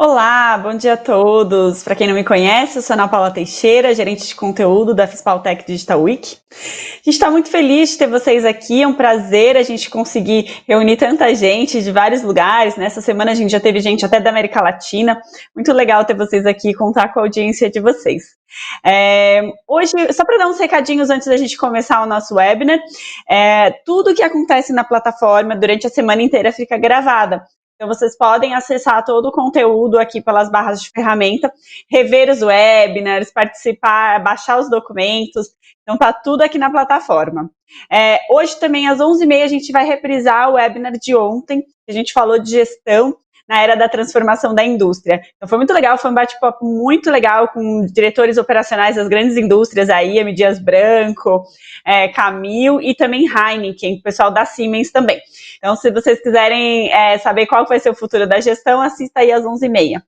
Olá, bom dia a todos. Para quem não me conhece, eu sou Ana Paula Teixeira, gerente de conteúdo da Fispaltec Digital Week. A gente está muito feliz de ter vocês aqui, é um prazer a gente conseguir reunir tanta gente de vários lugares. Nessa semana a gente já teve gente até da América Latina. Muito legal ter vocês aqui e contar com a audiência de vocês. Hoje, só para dar uns recadinhos antes da gente começar o nosso webinar, tudo que acontece na plataforma durante a semana inteira fica gravada. Então, vocês podem acessar todo o conteúdo aqui pelas barras de ferramenta, rever os webinars, participar, baixar os documentos. Então, tá tudo aqui na plataforma. Hoje também, às 11h30, a gente vai reprisar o webinar de ontem, que a gente falou de gestão na era da transformação da indústria. Então, foi muito legal, foi um bate-papo muito legal com diretores operacionais das grandes indústrias, aí, M. Dias Branco, Camil e também Heineken, o pessoal da Siemens também. Então, se vocês quiserem saber qual vai ser o futuro da gestão, assista aí às 11h30.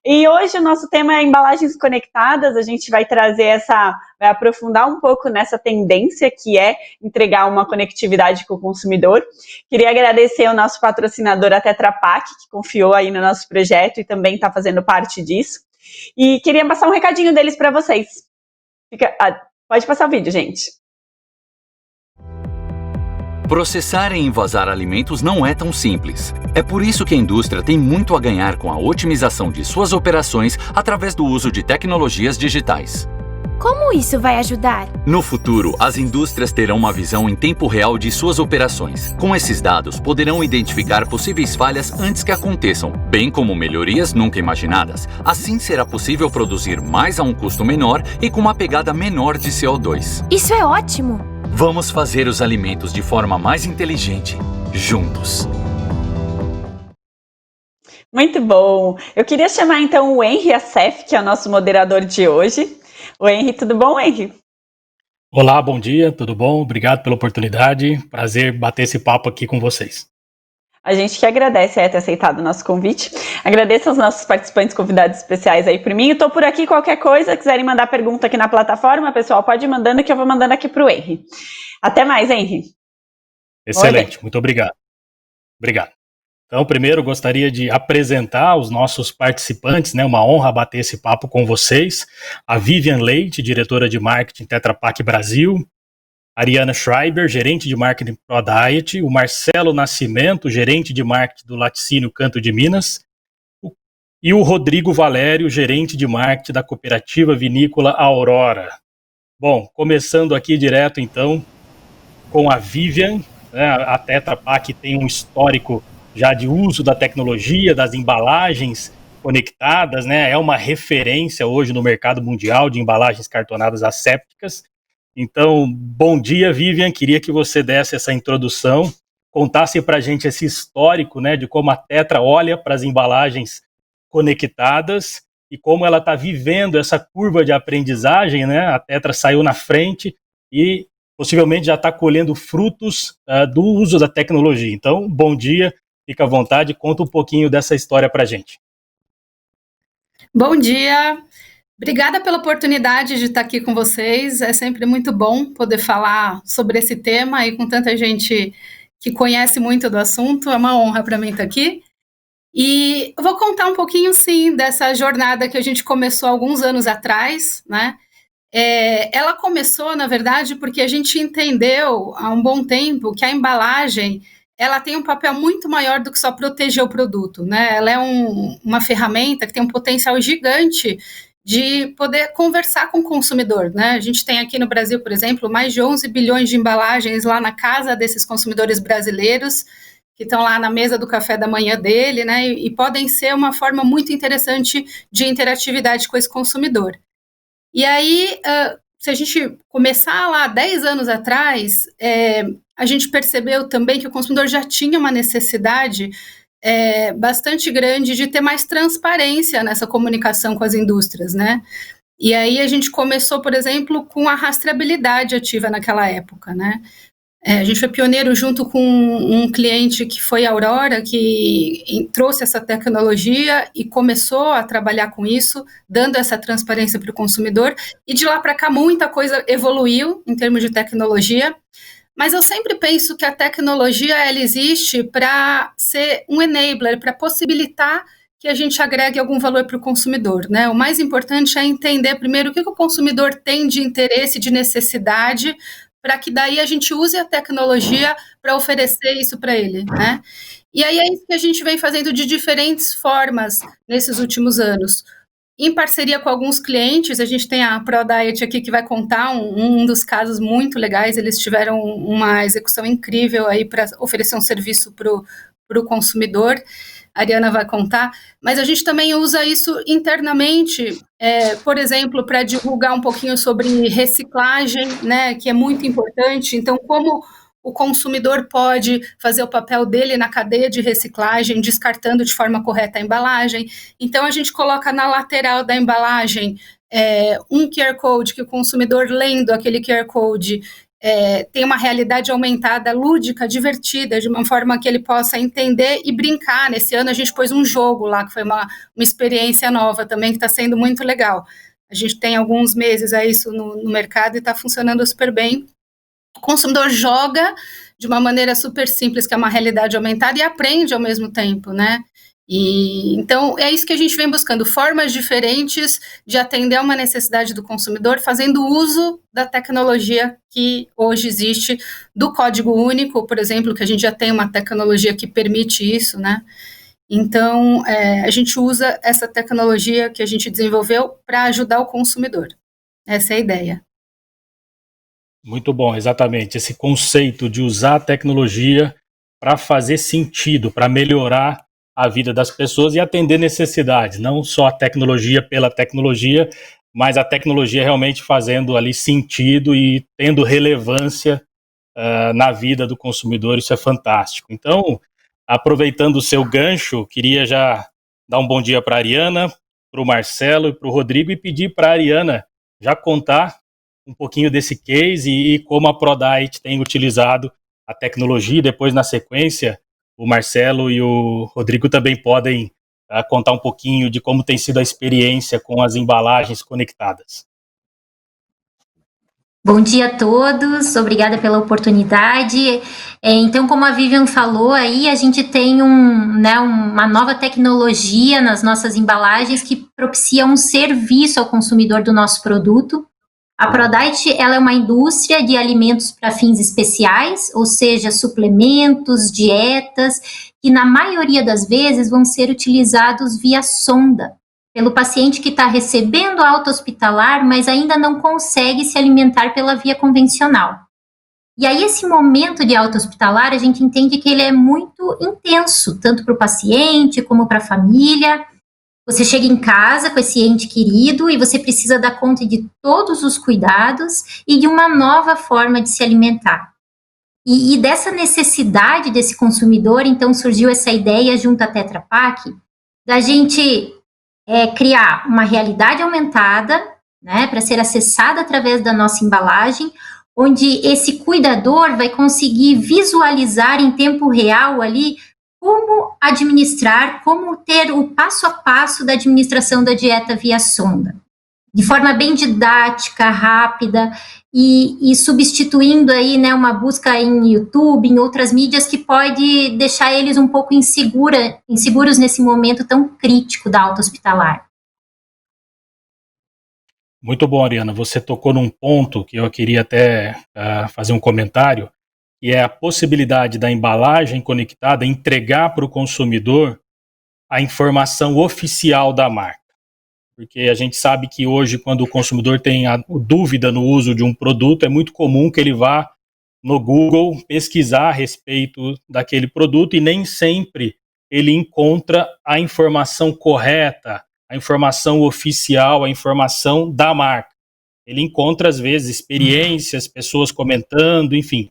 E hoje o nosso tema é embalagens conectadas. A gente vai trazer vai aprofundar um pouco nessa tendência que é entregar uma conectividade com o consumidor. Queria agradecer ao nosso patrocinador, a Tetra Pak, que confiou aí no nosso projeto e também está fazendo parte disso. E queria passar um recadinho deles para vocês. Pode passar o vídeo, gente. Processar e envasar alimentos não é tão simples. É por isso que a indústria tem muito a ganhar com a otimização de suas operações através do uso de tecnologias digitais. Como isso vai ajudar? No futuro, as indústrias terão uma visão em tempo real de suas operações. Com esses dados, poderão identificar possíveis falhas antes que aconteçam, bem como melhorias nunca imaginadas. Assim será possível produzir mais a um custo menor e com uma pegada menor de CO2. Isso é ótimo! Vamos fazer os alimentos de forma mais inteligente, juntos. Muito bom! Eu queria chamar então o Henry Assef, que é o nosso moderador de hoje. O Henry, tudo bom, Henry? Olá, bom dia, tudo bom? Obrigado pela oportunidade, prazer bater esse papo aqui com vocês. A gente que agradece ter aceitado o nosso convite. Agradeço aos nossos participantes convidados especiais aí por mim. Estou por aqui, qualquer coisa, quiserem mandar pergunta aqui na plataforma, pessoal, pode ir mandando que eu vou mandando aqui para o Henry. Até mais, Henry. Excelente, muito obrigado. Obrigado. Então, primeiro, gostaria de apresentar os nossos participantes, né? Uma honra bater esse papo com vocês. A Vivian Leite, diretora de marketing Tetra Pak Brasil. Ariana Schreiber, gerente de marketing ProDiet, o Marcelo Nascimento, gerente de marketing do Laticínio Canto de Minas, e o Rodrigo Valério, gerente de marketing da cooperativa vinícola Aurora. Bom, começando aqui direto então com a Vivian, né? A Tetra Pak tem um histórico já de uso da tecnologia, das embalagens conectadas, né? É uma referência hoje no mercado mundial de embalagens cartonadas assépticas. Então, bom dia, Vivian. Queria que você desse essa introdução, contasse para a gente esse histórico, né, de como a Tetra olha para as embalagens conectadas e como ela está vivendo essa curva de aprendizagem, né? A Tetra saiu na frente e possivelmente já está colhendo frutos do uso da tecnologia. Então, bom dia, fica à vontade, conta um pouquinho dessa história para a gente. Bom dia. Obrigada pela oportunidade de estar aqui com vocês. É sempre muito bom poder falar sobre esse tema e com tanta gente que conhece muito do assunto. É uma honra para mim estar aqui. E eu vou contar um pouquinho, sim, dessa jornada que a gente começou alguns anos atrás, né? Ela começou, na verdade, porque a gente entendeu há um bom tempo que a embalagem ela tem um papel muito maior do que só proteger o produto, né? Ela é uma ferramenta que tem um potencial gigante de poder conversar com o consumidor, né? A gente tem aqui no Brasil, por exemplo, mais de 11 bilhões de embalagens lá na casa desses consumidores brasileiros, que estão lá na mesa do café da manhã dele, né? E podem ser uma forma muito interessante de interatividade com esse consumidor. E aí, se a gente começar lá 10 anos atrás, a gente percebeu também que o consumidor já tinha uma necessidade bastante grande de ter mais transparência nessa comunicação com as indústrias, né? E aí a gente começou, por exemplo, com a rastreabilidade ativa naquela época, né? A gente foi pioneiro junto com um cliente que foi a Aurora, que trouxe essa tecnologia e começou a trabalhar com isso, dando essa transparência para o consumidor. E de lá para cá muita coisa evoluiu em termos de tecnologia. Mas eu sempre penso que a tecnologia ela existe para ser um enabler, para possibilitar que que a gente agregue algum valor para o consumidor, né? O mais importante é entender primeiro o que o consumidor tem de interesse, de necessidade, para que daí a gente use a tecnologia para oferecer isso para ele, né? E aí é isso que a gente vem fazendo de diferentes formas nesses últimos anos. Em parceria com alguns clientes, a gente tem a ProDiet aqui que vai contar um dos casos muito legais. Eles tiveram uma execução incrível aí para oferecer um serviço para o consumidor. A Ariana vai contar, mas a gente também usa isso internamente, por exemplo, para divulgar um pouquinho sobre reciclagem, né, que é muito importante. Então, como o consumidor pode fazer o papel dele na cadeia de reciclagem, descartando de forma correta a embalagem. Então, a gente coloca na lateral da embalagem um QR Code, que o consumidor, lendo aquele QR Code, tem uma realidade aumentada, lúdica, divertida, de uma forma que ele possa entender e brincar. Nesse ano, a gente pôs um jogo lá, que foi uma experiência nova também, que está sendo muito legal. A gente tem alguns meses a isso no mercado e está funcionando super bem. O consumidor joga de uma maneira super simples, que é uma realidade aumentada, e aprende ao mesmo tempo, né? E então é isso que a gente vem buscando, formas diferentes de atender a uma necessidade do consumidor, fazendo uso da tecnologia que hoje existe, do código único, por exemplo, que a gente já tem uma tecnologia que permite isso, né? Então, a gente usa essa tecnologia que a gente desenvolveu para ajudar o consumidor. Essa é a ideia. Muito bom, exatamente. Esse conceito de usar a tecnologia para fazer sentido, para melhorar a vida das pessoas e atender necessidades, não só a tecnologia pela tecnologia, mas a tecnologia realmente fazendo ali sentido e tendo relevância na vida do consumidor. Isso é fantástico. Então, aproveitando o seu gancho, queria já dar um bom dia para a Ariana, para o Marcelo e para o Rodrigo e pedir para a Ariana já contar um pouquinho desse case e como a ProDiet tem utilizado a tecnologia. Depois, na sequência, o Marcelo e o Rodrigo também podem contar um pouquinho de como tem sido a experiência com as embalagens conectadas. Bom dia a todos, obrigada pela oportunidade. Então, como a Vivian falou aí, a gente tem uma nova tecnologia nas nossas embalagens que propicia um serviço ao consumidor do nosso produto. A ProDiet, ela é uma indústria de alimentos para fins especiais, ou seja, suplementos, dietas, que na maioria das vezes vão ser utilizados via sonda, pelo paciente que está recebendo alta hospitalar, mas ainda não consegue se alimentar pela via convencional. E aí esse momento de alta hospitalar, a gente entende que ele é muito intenso, tanto para o paciente como para a família. Você chega em casa com esse ente querido e você precisa dar conta de todos os cuidados e de uma nova forma de se alimentar. E dessa necessidade desse consumidor, então surgiu essa ideia junto à Tetra Pak, da gente criar uma realidade aumentada, né, para ser acessada através da nossa embalagem, onde esse cuidador vai conseguir visualizar em tempo real ali como administrar, como ter o passo a passo da administração da dieta via sonda, de forma bem didática, rápida, e substituindo aí, né, uma busca em YouTube, em outras mídias, que pode deixar eles um pouco inseguros nesse momento tão crítico da alta hospitalar. Muito bom, Ariana. Você tocou num ponto que eu queria até fazer um comentário, que é a possibilidade da embalagem conectada entregar para o consumidor a informação oficial da marca. Porque a gente sabe que hoje, quando o consumidor tem a dúvida no uso de um produto, é muito comum que ele vá no Google pesquisar a respeito daquele produto e nem sempre ele encontra a informação correta, a informação oficial, a informação da marca. Ele encontra, às vezes, experiências, pessoas comentando, enfim.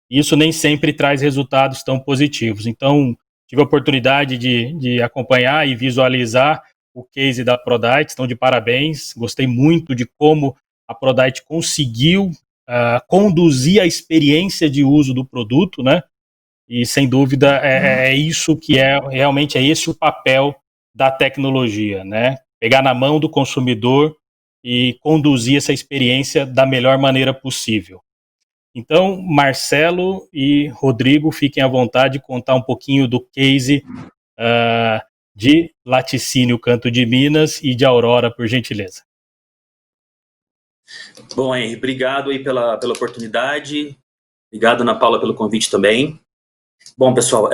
Isso nem sempre traz resultados tão positivos. Então, tive a oportunidade de acompanhar e visualizar o case da ProDiet, estão de parabéns. Gostei muito de como a ProDiet conseguiu conduzir a experiência de uso do produto, né? E, sem dúvida, é isso que realmente é esse o papel da tecnologia, né? Pegar na mão do consumidor e conduzir essa experiência da melhor maneira possível. Então, Marcelo e Rodrigo, fiquem à vontade de contar um pouquinho do case de Laticínio Canto de Minas e de Aurora, por gentileza. Bom, Henry, obrigado aí pela oportunidade. Obrigado, Ana Paula, pelo convite também. Bom, pessoal,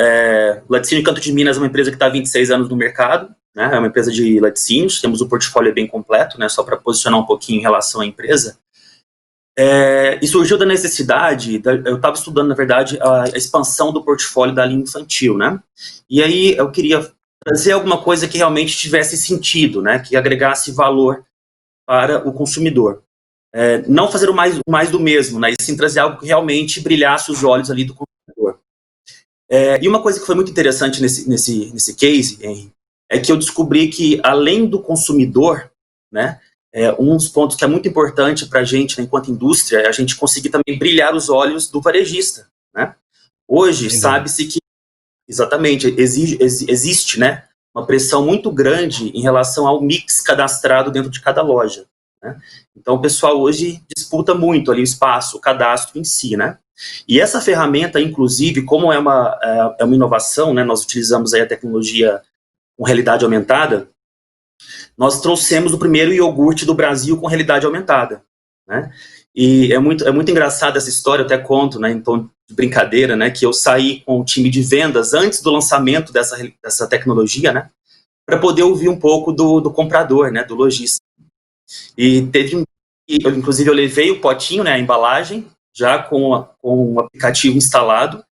Laticínio Canto de Minas é uma empresa que está há 26 anos no mercado, né? É uma empresa de laticínios, temos um portfólio bem completo, né? Só para posicionar um pouquinho em relação à empresa. E surgiu da necessidade, eu estava estudando, na verdade, a expansão do portfólio da linha infantil, né? E aí eu queria trazer alguma coisa que realmente tivesse sentido, né? Que agregasse valor para o consumidor. Não fazer o mais do mesmo, né? E sim trazer algo que realmente brilhasse os olhos ali do consumidor. E uma coisa que foi muito interessante nesse case, Henry, é que eu descobri que, além do consumidor, né, um dos pontos que é muito importante para a gente, né, enquanto indústria, é a gente conseguir também brilhar os olhos do varejista, né? Hoje, sabe-se que, exatamente, existe, né, uma pressão muito grande em relação ao mix cadastrado dentro de cada loja, né? Então, o pessoal hoje disputa muito ali o espaço, o cadastro em si, né? E essa ferramenta, inclusive, como é uma inovação, né, nós utilizamos aí a tecnologia com realidade aumentada, nós trouxemos o primeiro iogurte do Brasil com realidade aumentada, né? E é muito engraçada essa história, eu até conto, né, em tom de brincadeira, né, que eu saí com o time de vendas antes do lançamento dessa tecnologia, né, para poder ouvir um pouco do comprador, né, do lojista. E inclusive eu levei o potinho, né, a embalagem, já com o aplicativo instalado,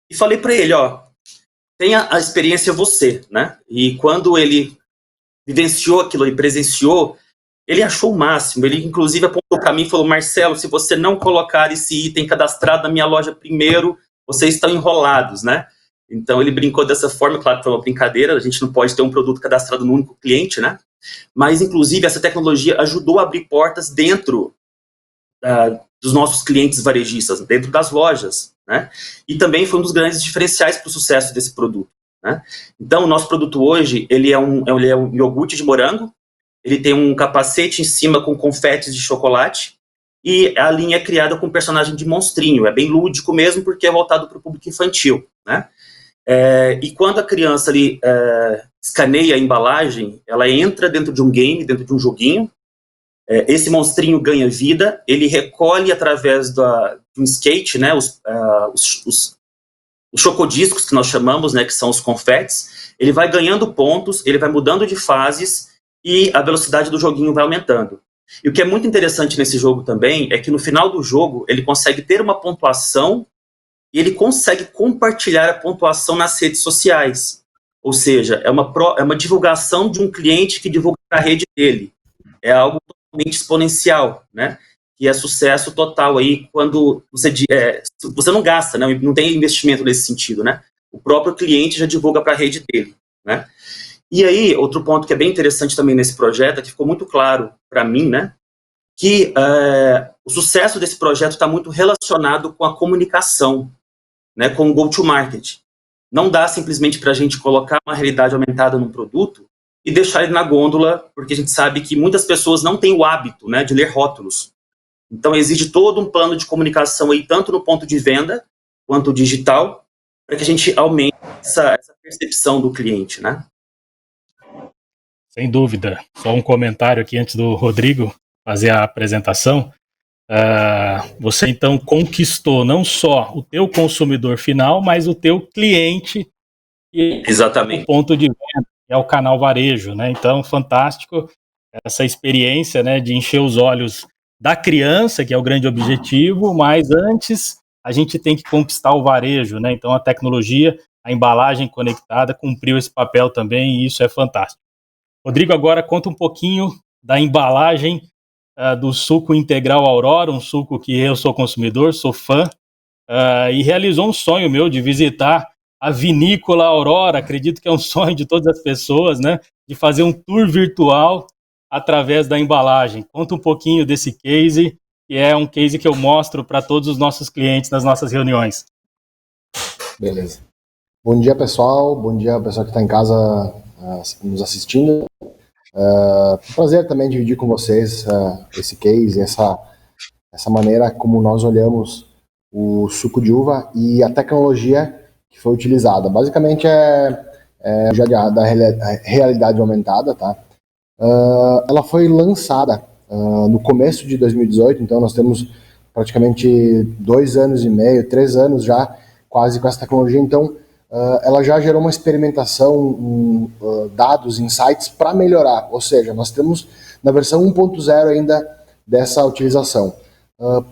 e falei para ele, tenha a experiência você, né? E quando ele vivenciou aquilo e presenciou, ele achou o máximo. Ele, inclusive, apontou para mim e falou, Marcelo, se você não colocar esse item cadastrado na minha loja primeiro, vocês estão enrolados, né? Então, ele brincou dessa forma, claro que foi uma brincadeira, a gente não pode ter um produto cadastrado num único cliente, né? Mas, inclusive, essa tecnologia ajudou a abrir portas dentro dos nossos clientes varejistas, dentro das lojas, né? E também foi um dos grandes diferenciais para o sucesso desse produto, né? Então, o nosso produto hoje, ele é um iogurte de morango, ele tem um capacete em cima com confetes de chocolate, e a linha é criada com um personagem de monstrinho, é bem lúdico mesmo, porque é voltado para o público infantil, né? E quando a criança ali escaneia a embalagem, ela entra dentro de um game, dentro de um joguinho. Esse monstrinho ganha vida, ele recolhe através de um skate, né, os chocodiscos que nós chamamos, né, que são os confetes. Ele vai ganhando pontos, ele vai mudando de fases e a velocidade do joguinho vai aumentando. E o que é muito interessante nesse jogo também é que no final do jogo ele consegue ter uma pontuação e ele consegue compartilhar a pontuação nas redes sociais. Ou seja, é uma divulgação de um cliente que divulga a rede dele. É algo totalmente exponencial, né? Que é sucesso total aí quando você não gasta, né? Não tem investimento nesse sentido, né? O próprio cliente já divulga para a rede dele, né? E aí, outro ponto que é bem interessante também nesse projeto, é que ficou muito claro para mim, né? Que o sucesso desse projeto está muito relacionado com a comunicação, né? Com o go-to-market. Não dá simplesmente para a gente colocar uma realidade aumentada num produto e deixar ele na gôndola, porque a gente sabe que muitas pessoas não têm o hábito, né, de ler rótulos. Então, exige todo um plano de comunicação aí, tanto no ponto de venda quanto digital, para que a gente aumente essa percepção do cliente, né? Sem dúvida. Só um comentário aqui antes do Rodrigo fazer a apresentação. Você, então, conquistou não só o teu consumidor final, mas o teu cliente. Exatamente. O ponto de venda, que é o canal varejo, né? Então, fantástico essa experiência, né, de encher os olhos da criança, que é o grande objetivo, mas antes a gente tem que conquistar o varejo, né? Então, a tecnologia, a embalagem conectada cumpriu esse papel também e isso é fantástico. Rodrigo, agora conta um pouquinho da embalagem do suco integral Aurora, um suco que eu sou consumidor, sou fã, e realizou um sonho meu de visitar a vinícola Aurora. Acredito que é um sonho de todas as pessoas, né, de fazer um tour virtual através da embalagem. Conta um pouquinho desse case, que é um case que eu mostro para todos os nossos clientes nas nossas reuniões. Beleza. Bom dia, pessoal. Bom dia, pessoal que está em casa nos assistindo. Prazer também dividir com vocês esse case, essa maneira como nós olhamos o suco de uva e a tecnologia que foi utilizada. Basicamente já da realidade aumentada, tá? Ela foi lançada no começo de 2018, então nós temos praticamente 2 anos e meio, 3 anos já quase com essa tecnologia, então ela já gerou uma experimentação, dados, insights para melhorar, ou seja, nós temos na versão 1.0 ainda dessa utilização.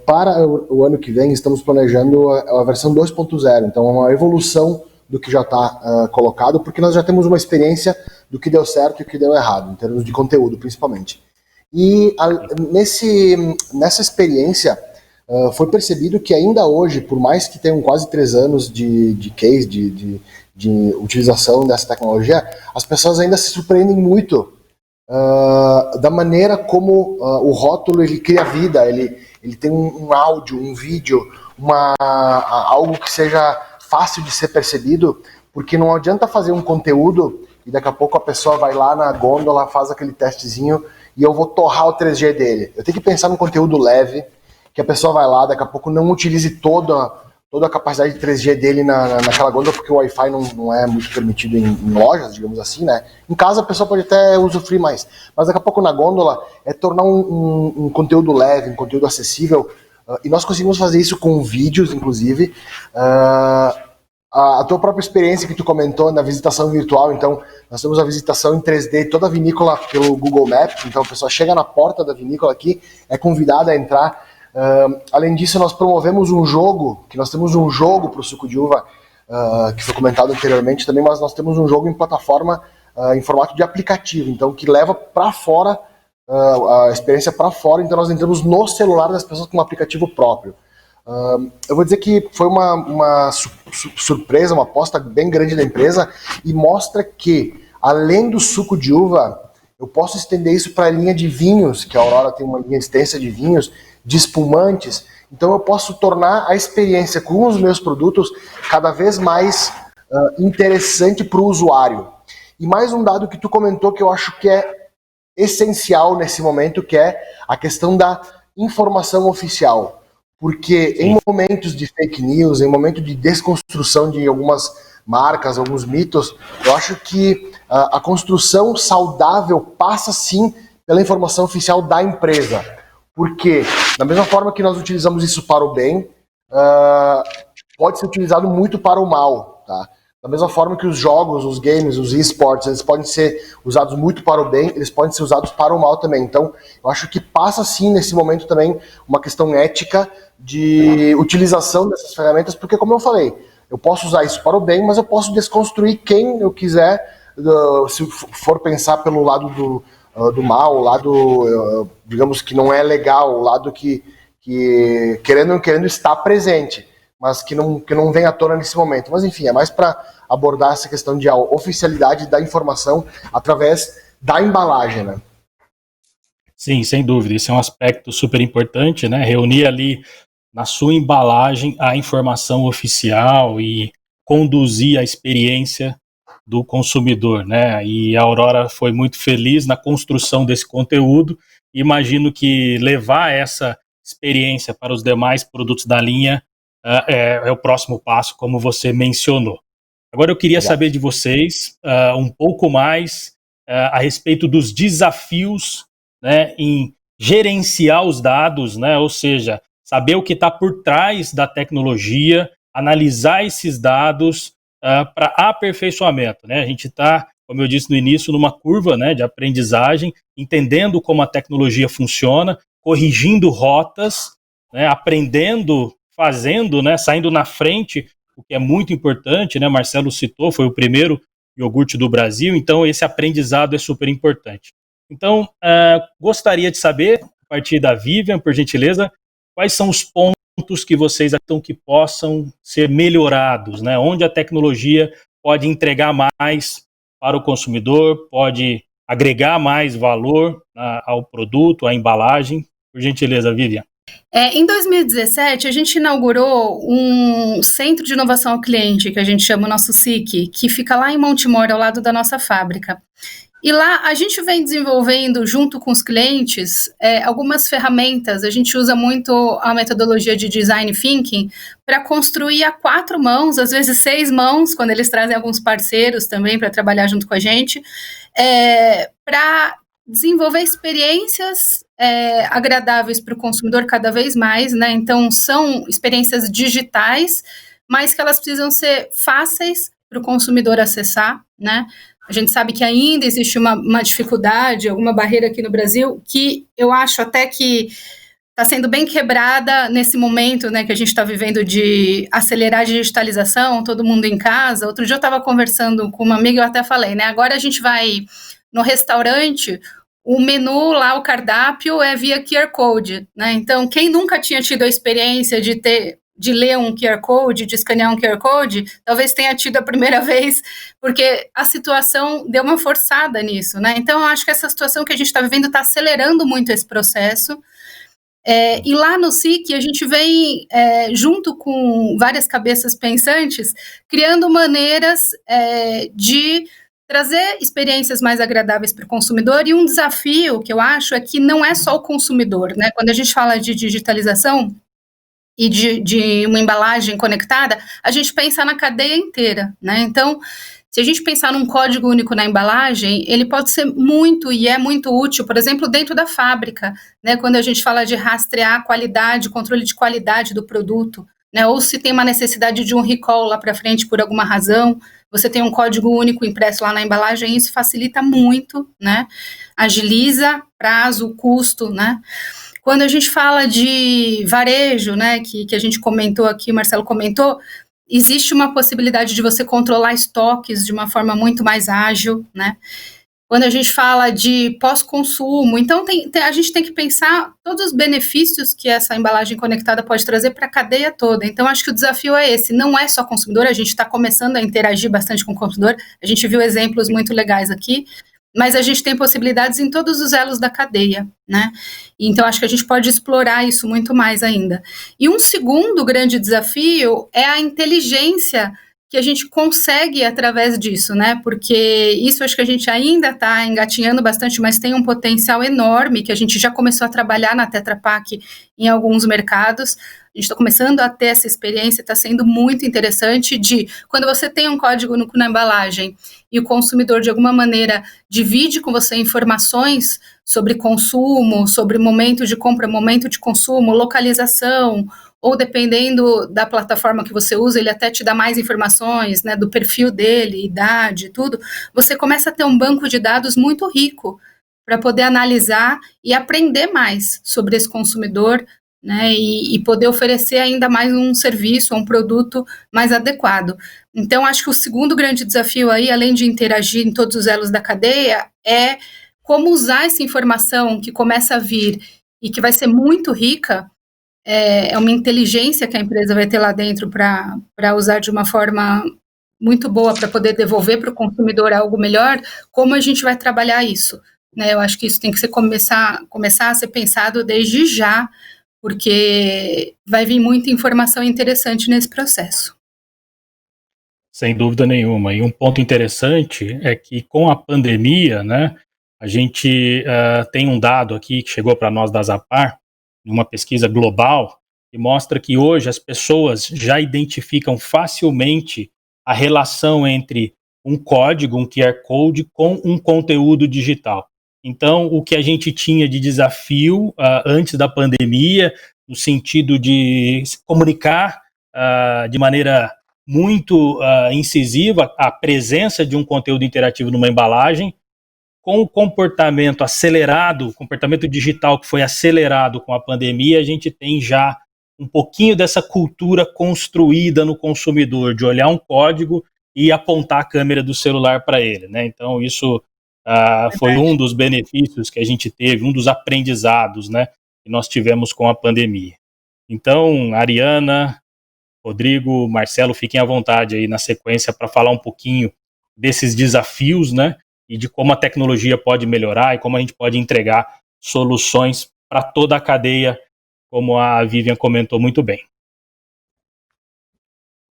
Para o ano que vem, estamos planejando a versão 2.0, então é uma evolução do que já está colocado, porque nós já temos uma experiência do que deu certo e o que deu errado, em termos de conteúdo, principalmente. E nessa experiência, foi percebido que ainda hoje, por mais que tenham quase 3 anos de case, de utilização dessa tecnologia, as pessoas ainda se surpreendem muito da maneira como o rótulo ele cria vida, ele tem um áudio, um vídeo, algo que seja fácil de ser percebido, porque não adianta fazer um conteúdo e daqui a pouco a pessoa vai lá na gôndola, faz aquele testezinho e eu vou torrar o 3G dele. Eu tenho que pensar num conteúdo leve, que a pessoa vai lá, daqui a pouco não utilize toda a capacidade de 3G dele naquela gôndola, porque o Wi-Fi não é muito permitido em lojas, digamos assim, né? Em casa a pessoa pode até usufruir mais, mas daqui a pouco na gôndola é tornar um conteúdo leve, um conteúdo acessível, e nós conseguimos fazer isso com vídeos, inclusive. A tua própria experiência que tu comentou na visitação virtual, então nós temos a visitação em 3D, toda a vinícola pelo Google Maps, então a pessoa chega na porta da vinícola aqui, é convidada a entrar. Além disso, nós promovemos um jogo, que nós temos um jogo para o suco de uva, que foi comentado anteriormente também, mas nós temos um jogo em plataforma, em formato de aplicativo, então que leva para fora, a experiência para fora, então nós entramos no celular das pessoas com um aplicativo próprio. Eu vou dizer que foi uma surpresa, uma aposta bem grande da empresa, e mostra que, além do suco de uva, eu posso estender isso para a linha de vinhos, que a Aurora tem uma linha extensa de vinhos, de espumantes, então eu posso tornar a experiência com os meus produtos cada vez mais interessante para o usuário. E mais um dado que tu comentou que eu acho que é essencial nesse momento, que é a questão da informação oficial. Porque em momentos de fake news, em momentos de desconstrução de algumas marcas, alguns mitos, eu acho que a construção saudável passa sim pela informação oficial da empresa. Porque, da mesma forma que nós utilizamos isso para o bem, pode ser utilizado muito para o mal, tá? Da mesma forma que os jogos, os games, os esportes, eles podem ser usados muito para o bem, eles podem ser usados para o mal também. Então, eu acho que passa sim, nesse momento também, uma questão ética de utilização dessas ferramentas, porque, como eu falei, eu posso usar isso para o bem, mas eu posso desconstruir quem eu quiser, se for pensar pelo lado do mal, o lado, digamos, que não é legal, o lado que querendo ou não querendo está presente, mas que não vem à tona nesse momento. Mas enfim, é mais para abordar essa questão de oficialidade da informação através da embalagem, né? Sim, sem dúvida, esse é um aspecto super importante, né? Reunir ali na sua embalagem a informação oficial e conduzir a experiência do consumidor, né? E a Aurora foi muito feliz na construção desse conteúdo. Imagino que levar essa experiência para os demais produtos da linha é o próximo passo, como você mencionou. Agora eu queria saber de vocês um pouco mais a respeito dos desafios, né, em gerenciar os dados, né? Ou seja, saber o que está por trás da tecnologia, analisar esses dados para aperfeiçoamento, né? A gente está, como eu disse no início, numa curva, né, de aprendizagem, entendendo como a tecnologia funciona, corrigindo rotas, né, aprendendo, fazendo, né, saindo na frente, o que é muito importante, né? Marcelo citou, foi o primeiro iogurte do Brasil, então esse aprendizado é super importante. Então, gostaria de saber, a partir da Vivian, por gentileza, quais são os pontos que vocês acham que possam ser melhorados, né? Onde a tecnologia pode entregar mais para o consumidor, pode agregar mais valor ao produto, à embalagem. Por gentileza, Vivian. Em 2017, a gente inaugurou um Centro de Inovação ao Cliente, que a gente chama o nosso SIC, que fica lá em Montemor, ao lado da nossa fábrica. E lá a gente vem desenvolvendo, junto com os clientes, algumas ferramentas. A gente usa muito a metodologia de Design Thinking para construir a 4 mãos, às vezes 6 mãos, quando eles trazem alguns parceiros também para trabalhar junto com a gente, para desenvolver experiências agradáveis para o consumidor cada vez mais, né? Então, são experiências digitais, mas que elas precisam ser fáceis para o consumidor acessar, né? A gente sabe que ainda existe uma dificuldade, alguma barreira aqui no Brasil, que eu acho até que está sendo bem quebrada nesse momento, né, que a gente está vivendo de acelerar a digitalização, todo mundo em casa. Outro dia eu estava conversando com uma amiga e eu até falei, né, agora a gente vai no restaurante, o menu lá, o cardápio é via QR Code, né, então quem nunca tinha tido a experiência de ler um QR Code, de escanear um QR Code, talvez tenha tido a primeira vez, porque a situação deu uma forçada nisso, né? Então, eu acho que essa situação que a gente está vivendo está acelerando muito esse processo. E lá no SIC, a gente vem, junto com várias cabeças pensantes, criando maneiras de trazer experiências mais agradáveis para o consumidor, e um desafio que eu acho é que não é só o consumidor, né? Quando a gente fala de digitalização, e de uma embalagem conectada, a gente pensa na cadeia inteira, né? Então, se a gente pensar num código único na embalagem, ele pode ser muito e é muito útil, por exemplo, dentro da fábrica, né? Quando a gente fala de rastrear a qualidade, controle de qualidade do produto, né? Ou se tem uma necessidade de um recall lá para frente por alguma razão, você tem um código único impresso lá na embalagem, isso facilita muito, né? Agiliza prazo, custo, né? Quando a gente fala de varejo, né, que a gente comentou aqui, o Marcelo comentou, existe uma possibilidade de você controlar estoques de uma forma muito mais ágil, né? Quando a gente fala de pós-consumo, então a gente tem que pensar todos os benefícios que essa embalagem conectada pode trazer para a cadeia toda. Então, acho que o desafio é esse, não é só consumidor, a gente está começando a interagir bastante com o consumidor, a gente viu exemplos muito legais aqui, mas a gente tem possibilidades em todos os elos da cadeia, né? Então, acho que a gente pode explorar isso muito mais ainda. E um segundo grande desafio é a inteligência que a gente consegue através disso, né? Porque isso acho que a gente ainda está engatinhando bastante, mas tem um potencial enorme que a gente já começou a trabalhar na Tetra Pak em alguns mercados. A gente está começando a ter essa experiência, está sendo muito interessante de, quando você tem um código na embalagem e o consumidor, de alguma maneira, divide com você informações sobre consumo, sobre momento de compra, momento de consumo, localização, ou dependendo da plataforma que você usa, ele até te dá mais informações, né, do perfil dele, idade, tudo. Você começa a ter um banco de dados muito rico para poder analisar e aprender mais sobre esse consumidor, né, e poder oferecer ainda mais um serviço, um produto mais adequado. Então, acho que o segundo grande desafio aí, além de interagir em todos os elos da cadeia, é como usar essa informação que começa a vir e que vai ser muito rica, é uma inteligência que a empresa vai ter lá dentro para usar de uma forma muito boa para poder devolver para o consumidor algo melhor, como a gente vai trabalhar isso, né? Eu acho que isso tem que começar a ser pensado desde já, porque vai vir muita informação interessante nesse processo. Sem dúvida nenhuma. E um ponto interessante é que com a pandemia, né, a gente tem um dado aqui que chegou para nós da Zapar, numa pesquisa global, que mostra que hoje as pessoas já identificam facilmente a relação entre um código, um QR Code, com um conteúdo digital. Então, o que a gente tinha de desafio antes da pandemia, no sentido de se comunicar de maneira muito incisiva a presença de um conteúdo interativo numa embalagem, com o comportamento acelerado, o comportamento digital que foi acelerado com a pandemia, a gente tem já um pouquinho dessa cultura construída no consumidor, de olhar um código e apontar a câmera do celular para ele, né? Então, isso foi um dos benefícios que a gente teve, um dos aprendizados, né, que nós tivemos com a pandemia. Então, Ariana, Rodrigo, Marcelo, fiquem à vontade aí na sequência para falar um pouquinho desses desafios, né, e de como a tecnologia pode melhorar e como a gente pode entregar soluções para toda a cadeia, como a Vivian comentou muito bem.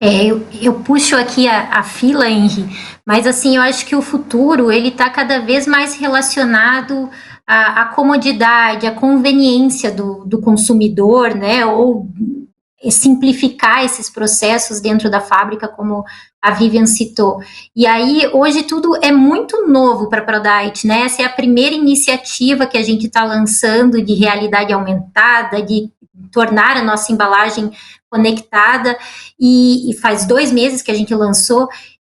Eu puxo aqui a fila, Henry, mas assim, eu acho que o futuro, ele está cada vez mais relacionado à comodidade, à conveniência do consumidor, né, ou simplificar esses processos dentro da fábrica, como a Vivian citou. E aí, hoje, tudo é muito novo para a Prodite, né, essa é a primeira iniciativa que a gente está lançando de realidade aumentada, de tornar a nossa embalagem conectada, e faz 2 meses que a gente lançou,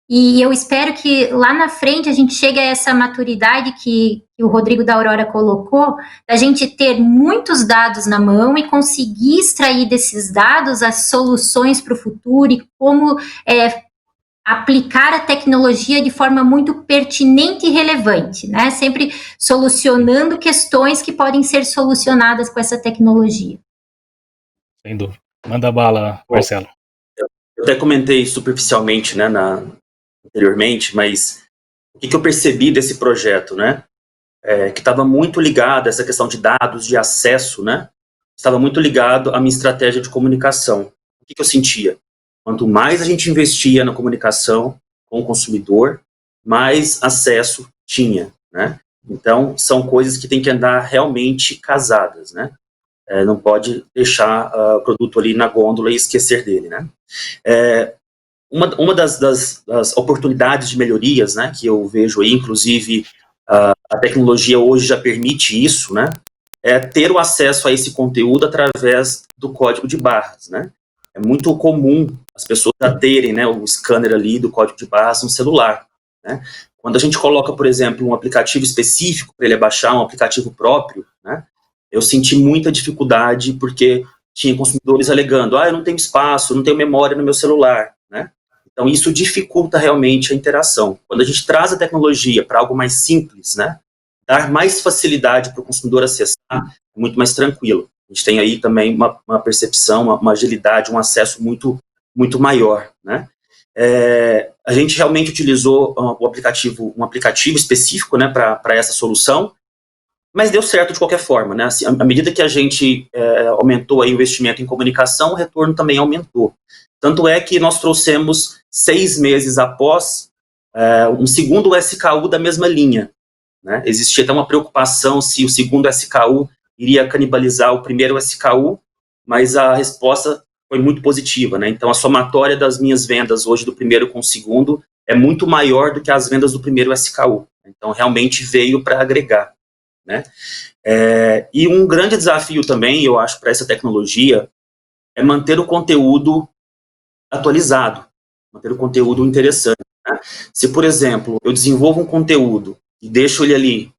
e eu espero que lá na frente a gente chegue a essa maturidade que o Rodrigo da Aurora colocou, da gente ter muitos dados na mão e conseguir extrair desses dados as soluções para o futuro e como aplicar a tecnologia de forma muito pertinente e relevante, né? Sempre solucionando questões que podem ser solucionadas com essa tecnologia. Sem dúvida. Manda bala, Marcelo. Eu até comentei superficialmente, né, anteriormente, mas o que eu percebi desse projeto, né, que estava muito ligado a essa questão de dados, de acesso, né, estava muito ligado à minha estratégia de comunicação. O que eu sentia? Quanto mais a gente investia na comunicação com o consumidor, mais acesso tinha, né. Então, são coisas que têm que andar realmente casadas, né. Não pode deixar o produto ali na gôndola e esquecer dele, né. Uma das oportunidades de melhorias, né, que eu vejo aí, inclusive a tecnologia hoje já permite isso, né, é ter o acesso a esse conteúdo através do código de barras, né. É muito comum as pessoas já terem, né, o scanner ali do código de barras no celular, né. Quando a gente coloca, por exemplo, um aplicativo específico para ele baixar, um aplicativo próprio, né, eu senti muita dificuldade porque tinha consumidores alegando, eu não tenho espaço, não tenho memória no meu celular, né. Então, isso dificulta realmente a interação. Quando a gente traz a tecnologia para algo mais simples, né, dar mais facilidade para o consumidor acessar, é muito mais tranquilo. A gente tem aí também uma percepção, uma agilidade, um acesso muito, muito maior, né. A gente realmente utilizou um aplicativo específico, né, para essa solução, mas deu certo de qualquer forma, né? Assim, à medida que a gente aumentou aí o investimento em comunicação, o retorno também aumentou. Tanto é que nós trouxemos 6 meses após um segundo SKU da mesma linha, né? Existia até uma preocupação se o segundo SKU iria canibalizar o primeiro SKU, mas a resposta foi muito positiva, né? Então a somatória das minhas vendas hoje do primeiro com o segundo é muito maior do que as vendas do primeiro SKU. Então realmente veio para agregar, né? E um grande desafio também, eu acho, para essa tecnologia é manter o conteúdo atualizado, manter o conteúdo interessante, né? Se, por exemplo, eu desenvolvo um conteúdo e deixo ele ali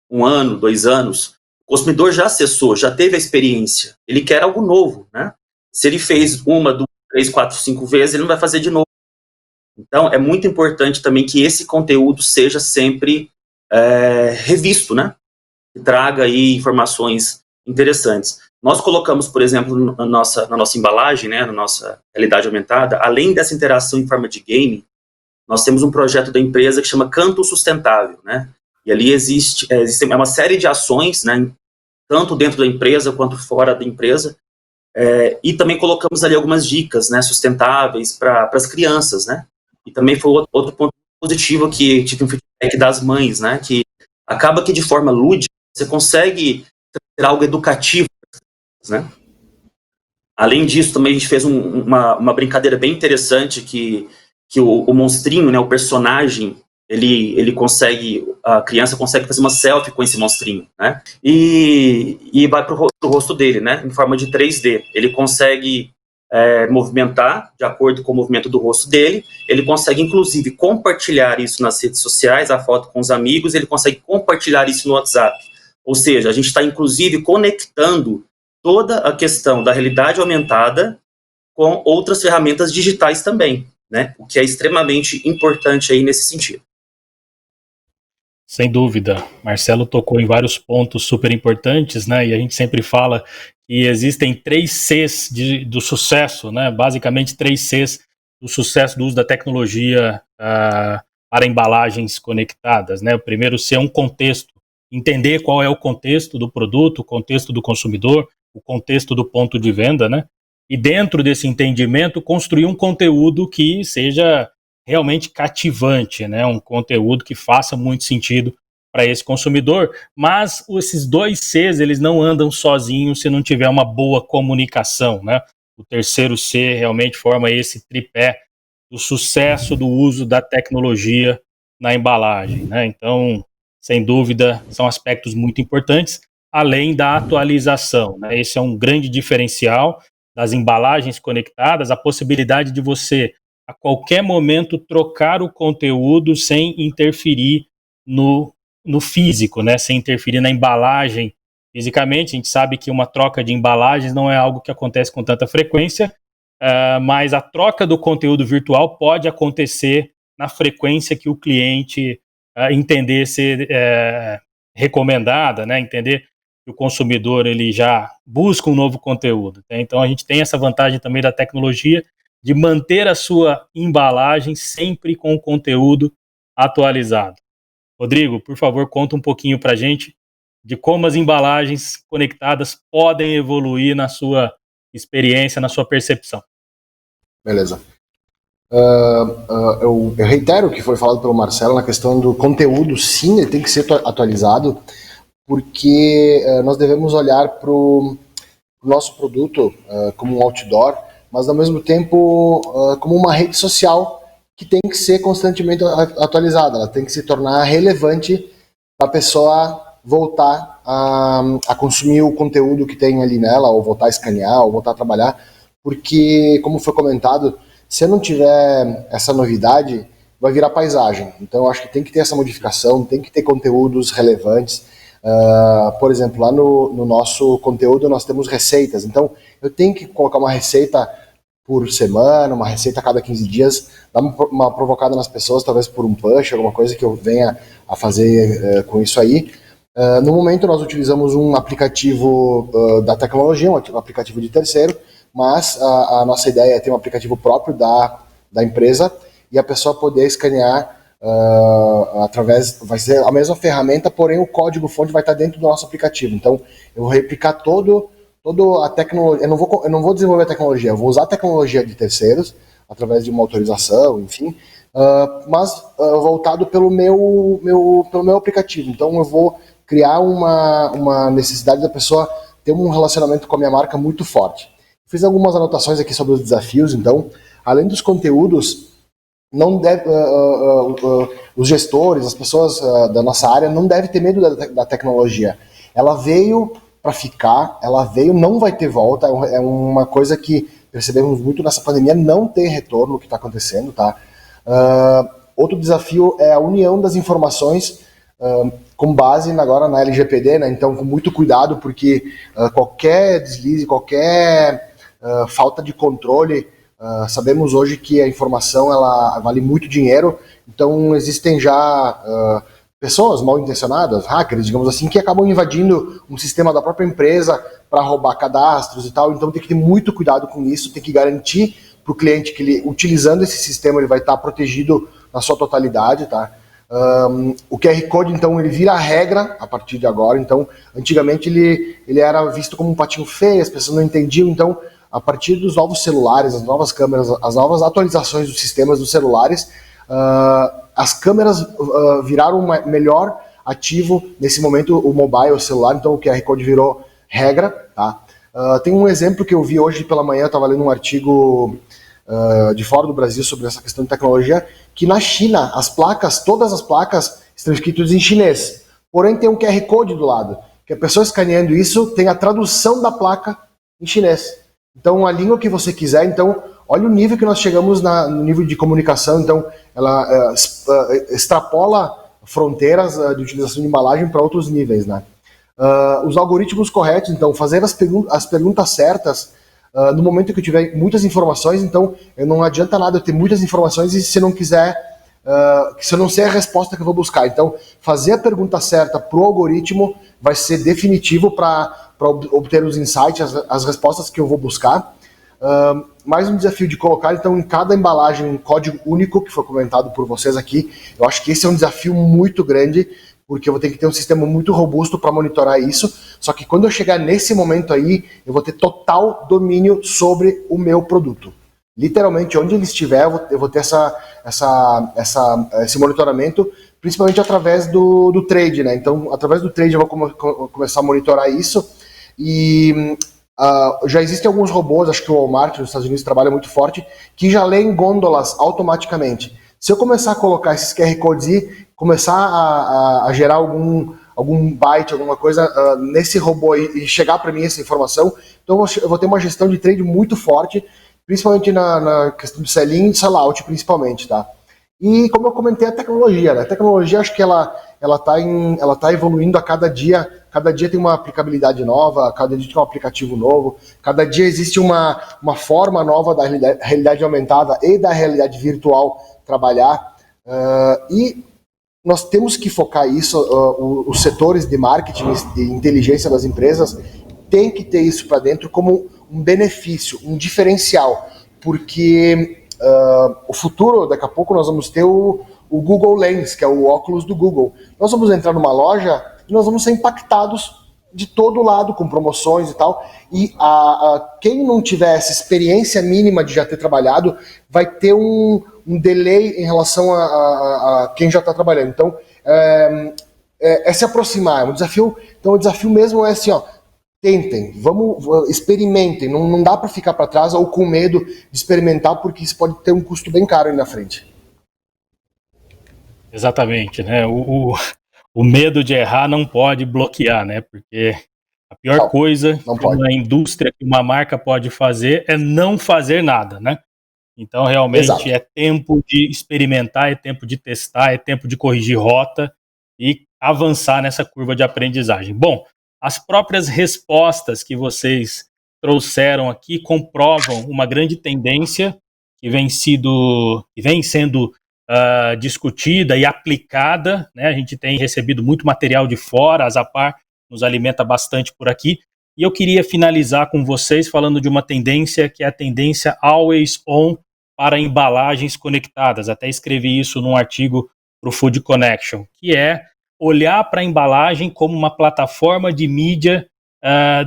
1 ano, 2 anos, o consumidor já acessou, já teve a experiência, ele quer algo novo, né? Se ele fez 1, 2, 3, 4, 5 vezes, ele não vai fazer de novo. Então, é muito importante também que esse conteúdo seja sempre revisto, né? Que traga aí informações interessantes. Nós colocamos, por exemplo, na nossa embalagem, né, na nossa realidade aumentada, além dessa interação em forma de game, nós temos um projeto da empresa que chama Canto Sustentável, né, e ali existe uma série de ações, né, tanto dentro da empresa quanto fora da empresa, e também colocamos ali algumas dicas, né, sustentáveis para as crianças, né, e também foi outro ponto positivo que tive um feedback das mães, né, que acaba que de forma lúdica você consegue ter algo educativo, né? Além disso, também a gente fez uma brincadeira bem interessante que o monstrinho, né, o personagem, ele consegue, a criança consegue fazer uma selfie com esse monstrinho, né? E vai pro rosto dele, né, em forma de 3D. Ele consegue movimentar de acordo com o movimento do rosto dele, ele consegue inclusive compartilhar isso nas redes sociais, a foto com os amigos, ele consegue compartilhar isso no WhatsApp. Ou seja, a gente está inclusive conectando toda a questão da realidade aumentada com outras ferramentas digitais também, né? O que é extremamente importante aí nesse sentido. Sem dúvida, Marcelo tocou em vários pontos super importantes, né? E a gente sempre fala que existem 3 Cs do sucesso, né? Basicamente 3 Cs do sucesso do uso da tecnologia para embalagens conectadas, né? O primeiro C é um contexto, entender qual é o contexto do produto, o contexto do consumidor, o contexto do ponto de venda, né? e dentro desse entendimento construir um conteúdo que seja realmente cativante, né? Um conteúdo que faça muito sentido para esse consumidor, mas esses 2 Cs, eles não andam sozinhos se não tiver uma boa comunicação, né? O terceiro C realmente forma esse tripé do sucesso do uso da tecnologia na embalagem, né? Então, sem dúvida, são aspectos muito importantes, além da atualização, né? Esse é um grande diferencial das embalagens conectadas, a possibilidade de você, a qualquer momento, trocar o conteúdo sem interferir no físico, né? Sem interferir na embalagem fisicamente. A gente sabe que uma troca de embalagens não é algo que acontece com tanta frequência, mas a troca do conteúdo virtual pode acontecer na frequência que o cliente entender ser recomendada, né? Entender que o consumidor ele já busca um novo conteúdo, né? Então a gente tem essa vantagem também da tecnologia de manter a sua embalagem sempre com o conteúdo atualizado. Rodrigo, por favor, conta um pouquinho para a gente de como as embalagens conectadas podem evoluir na sua experiência, na sua percepção. Beleza. Eu reitero o que foi falado pelo Marcelo na questão do conteúdo. Sim, ele tem que ser atualizado, porque nós devemos olhar para o nosso produto como um outdoor, mas ao mesmo tempo como uma rede social que tem que ser constantemente atualizada. Ela tem que se tornar relevante para a pessoa voltar a consumir o conteúdo que tem ali nela, ou voltar a escanear, ou voltar a trabalhar, porque, como foi comentado, se eu não tiver essa novidade, vai virar paisagem. Então, eu acho que tem que ter essa modificação, tem que ter conteúdos relevantes. Por exemplo, lá no nosso conteúdo nós temos receitas. Então, eu tenho que colocar uma receita por semana, uma receita a cada 15 dias, dar uma provocada nas pessoas, talvez por um push, alguma coisa que eu venha a fazer com isso aí. No momento, nós utilizamos um aplicativo da tecnologia, um aplicativo de terceiro, mas a nossa ideia é ter um aplicativo próprio da empresa e a pessoa poder escanear vai ser a mesma ferramenta, porém o código-fonte vai estar dentro do nosso aplicativo. Então, eu vou replicar toda a tecnologia. Eu não vou desenvolver a tecnologia, eu vou usar a tecnologia de terceiros, através de uma autorização, enfim, mas voltado pelo meu aplicativo. Então, eu vou criar uma necessidade da pessoa ter um relacionamento com a minha marca muito forte. Fiz algumas anotações aqui sobre os desafios. Então, além dos conteúdos, não deve, os gestores, as pessoas da nossa área não devem ter medo da tecnologia. Ela veio para ficar, não vai ter volta. É uma coisa que percebemos muito nessa pandemia, não tem retorno o que está acontecendo, tá? Outro desafio é a união das informações com base agora na LGPD, né? Então, com muito cuidado, porque qualquer deslize, qualquer falta de controle, sabemos hoje que a informação ela vale muito dinheiro. Então, existem já pessoas mal intencionadas, hackers, digamos assim, que acabam invadindo um sistema da própria empresa para roubar cadastros e tal. Então, tem que ter muito cuidado com isso, tem que garantir para o cliente que ele, utilizando esse sistema, ele vai estar protegido na sua totalidade, tá? O QR Code, então, ele vira a regra a partir de agora. Então, antigamente ele era visto como um patinho feio, as pessoas não entendiam. Então, a partir dos novos celulares, as novas câmeras, as novas atualizações dos sistemas dos celulares, as câmeras viraram um melhor ativo nesse momento, o mobile, o celular. Então, o QR Code virou regra, tá? Tem um exemplo que eu vi hoje pela manhã, eu estava lendo um artigo de fora do Brasil sobre essa questão de tecnologia, que na China, todas as placas estão escritas em chinês, porém tem um QR Code do lado, que a pessoa escaneando isso tem a tradução da placa em chinês. Então, a língua que você quiser. Então, olha o nível que nós chegamos no nível de comunicação. Então, ela extrapola fronteiras de utilização de embalagem para outros níveis, né? Os algoritmos corretos, então, fazer as perguntas certas no momento que eu tiver muitas informações. Então, não adianta nada eu ter muitas informações e se eu não quiser, se eu não sei a resposta que eu vou buscar. Então, fazer a pergunta certa para o algoritmo vai ser definitivo para obter os insights, as respostas que eu vou buscar. Mais um desafio de colocar, então, em cada embalagem um código único, que foi comentado por vocês aqui. Eu acho que esse é um desafio muito grande, porque eu vou ter que ter um sistema muito robusto para monitorar isso. Só que quando eu chegar nesse momento aí, eu vou ter total domínio sobre o meu produto. Literalmente, onde ele estiver, eu vou ter esse monitoramento, principalmente através do trade, né? Então, através do trade eu vou começar a monitorar isso. E já existem alguns robôs, acho que o Walmart nos Estados Unidos trabalha muito forte, que já leem gôndolas automaticamente. Se eu começar a colocar esses QR Codes e começar a gerar algum byte, alguma coisa nesse robô e chegar para mim essa informação, então eu vou ter uma gestão de trade muito forte, principalmente na questão do sell-in e sell-out, principalmente, tá? E como eu comentei, a tecnologia, né? A tecnologia, acho que ela tá evoluindo a cada dia tem uma aplicabilidade nova, cada dia tem um aplicativo novo, cada dia existe uma forma nova da realidade aumentada e da realidade virtual trabalhar, e nós temos que focar isso, os setores de marketing e inteligência das empresas têm que ter isso para dentro como um benefício, um diferencial, porque o futuro, daqui a pouco nós vamos ter o Google Lens, que é o óculos do Google. Nós vamos entrar numa loja e nós vamos ser impactados de todo lado com promoções e tal, e quem não tiver essa experiência mínima de já ter trabalhado vai ter um delay em relação a quem já está trabalhando. Então, é se aproximar, é um desafio. Então, o desafio mesmo é assim, tentem, experimentem, não dá para ficar para trás ou com medo de experimentar, porque isso pode ter um custo bem caro aí na frente. Exatamente, né? O medo de errar não pode bloquear, né? Porque a pior coisa que uma indústria, que uma marca pode fazer é não fazer nada, né? Então, realmente, exato, é tempo de experimentar, é tempo de testar, é tempo de corrigir rota e avançar nessa curva de aprendizagem. Bom, as próprias respostas que vocês trouxeram aqui comprovam uma grande tendência que vem sendo discutida e aplicada, né? A gente tem recebido muito material de fora, a Zapar nos alimenta bastante por aqui, e eu queria finalizar com vocês falando de uma tendência que é a tendência Always On para embalagens conectadas. Até escrevi isso num artigo para o Food Connection, que é olhar para a embalagem como uma plataforma de mídia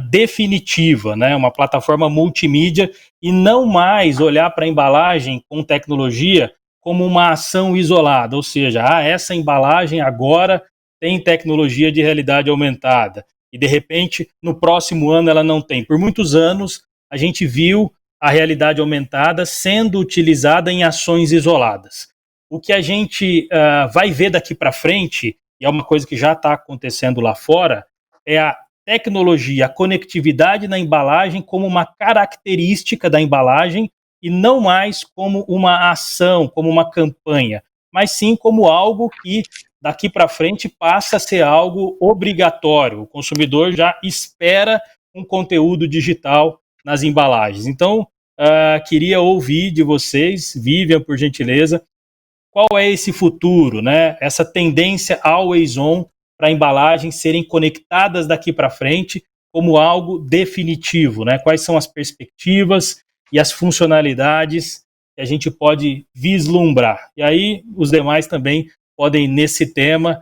definitiva, né? Uma plataforma multimídia, e não mais olhar para a embalagem com tecnologia como uma ação isolada, ou seja, essa embalagem agora tem tecnologia de realidade aumentada e de repente no próximo ano ela não tem. Por muitos anos a gente viu a realidade aumentada sendo utilizada em ações isoladas. O que a gente vai ver daqui para frente, e é uma coisa que já está acontecendo lá fora, é a tecnologia, a conectividade na embalagem como uma característica da embalagem e não mais como uma ação, como uma campanha, mas sim como algo que daqui para frente passa a ser algo obrigatório. O consumidor já espera um conteúdo digital nas embalagens. Então, queria ouvir de vocês, Vivian, por gentileza, qual é esse futuro, né? Essa tendência always on para embalagens serem conectadas daqui para frente como algo definitivo, né? Quais são as perspectivas e as funcionalidades que a gente pode vislumbrar? E aí os demais também podem, nesse tema,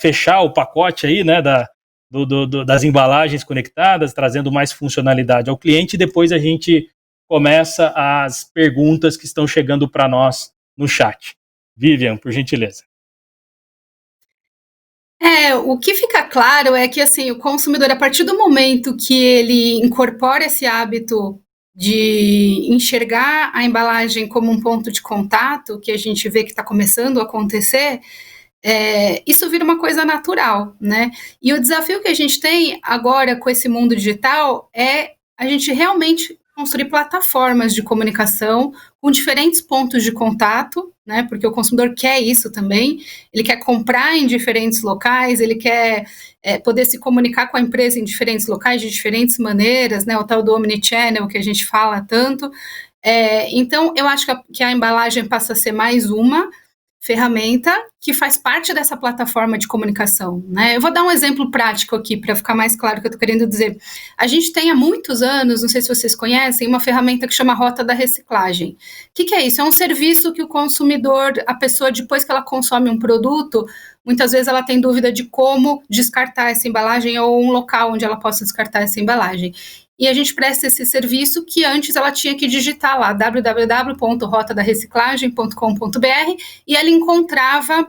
fechar o pacote aí, né, das embalagens conectadas, trazendo mais funcionalidade ao cliente, e depois a gente começa as perguntas que estão chegando para nós no chat. Vivian, por gentileza. O que fica claro é que assim, o consumidor, a partir do momento que ele incorpora esse hábito de enxergar a embalagem como um ponto de contato, que a gente vê que está começando a acontecer, isso vira uma coisa natural, né? E o desafio que a gente tem agora com esse mundo digital é a gente realmente construir plataformas de comunicação com diferentes pontos de contato, né? Porque o consumidor quer isso também, ele quer comprar em diferentes locais, ele quer poder se comunicar com a empresa em diferentes locais, de diferentes maneiras, né? O tal do omnichannel que a gente fala tanto. Então, eu acho que a embalagem passa a ser mais uma ferramenta que faz parte dessa plataforma de comunicação, né? Eu vou dar um exemplo prático aqui para ficar mais claro o que eu estou querendo dizer. A gente tem há muitos anos, não sei se vocês conhecem, uma ferramenta que chama Rota da Reciclagem. O que é isso? É um serviço que o consumidor, a pessoa, depois que ela consome um produto, muitas vezes ela tem dúvida de como descartar essa embalagem ou um local onde ela possa descartar essa embalagem. E a gente presta esse serviço que antes ela tinha que digitar lá www.rotadarreciclagem.com.br e ela encontrava,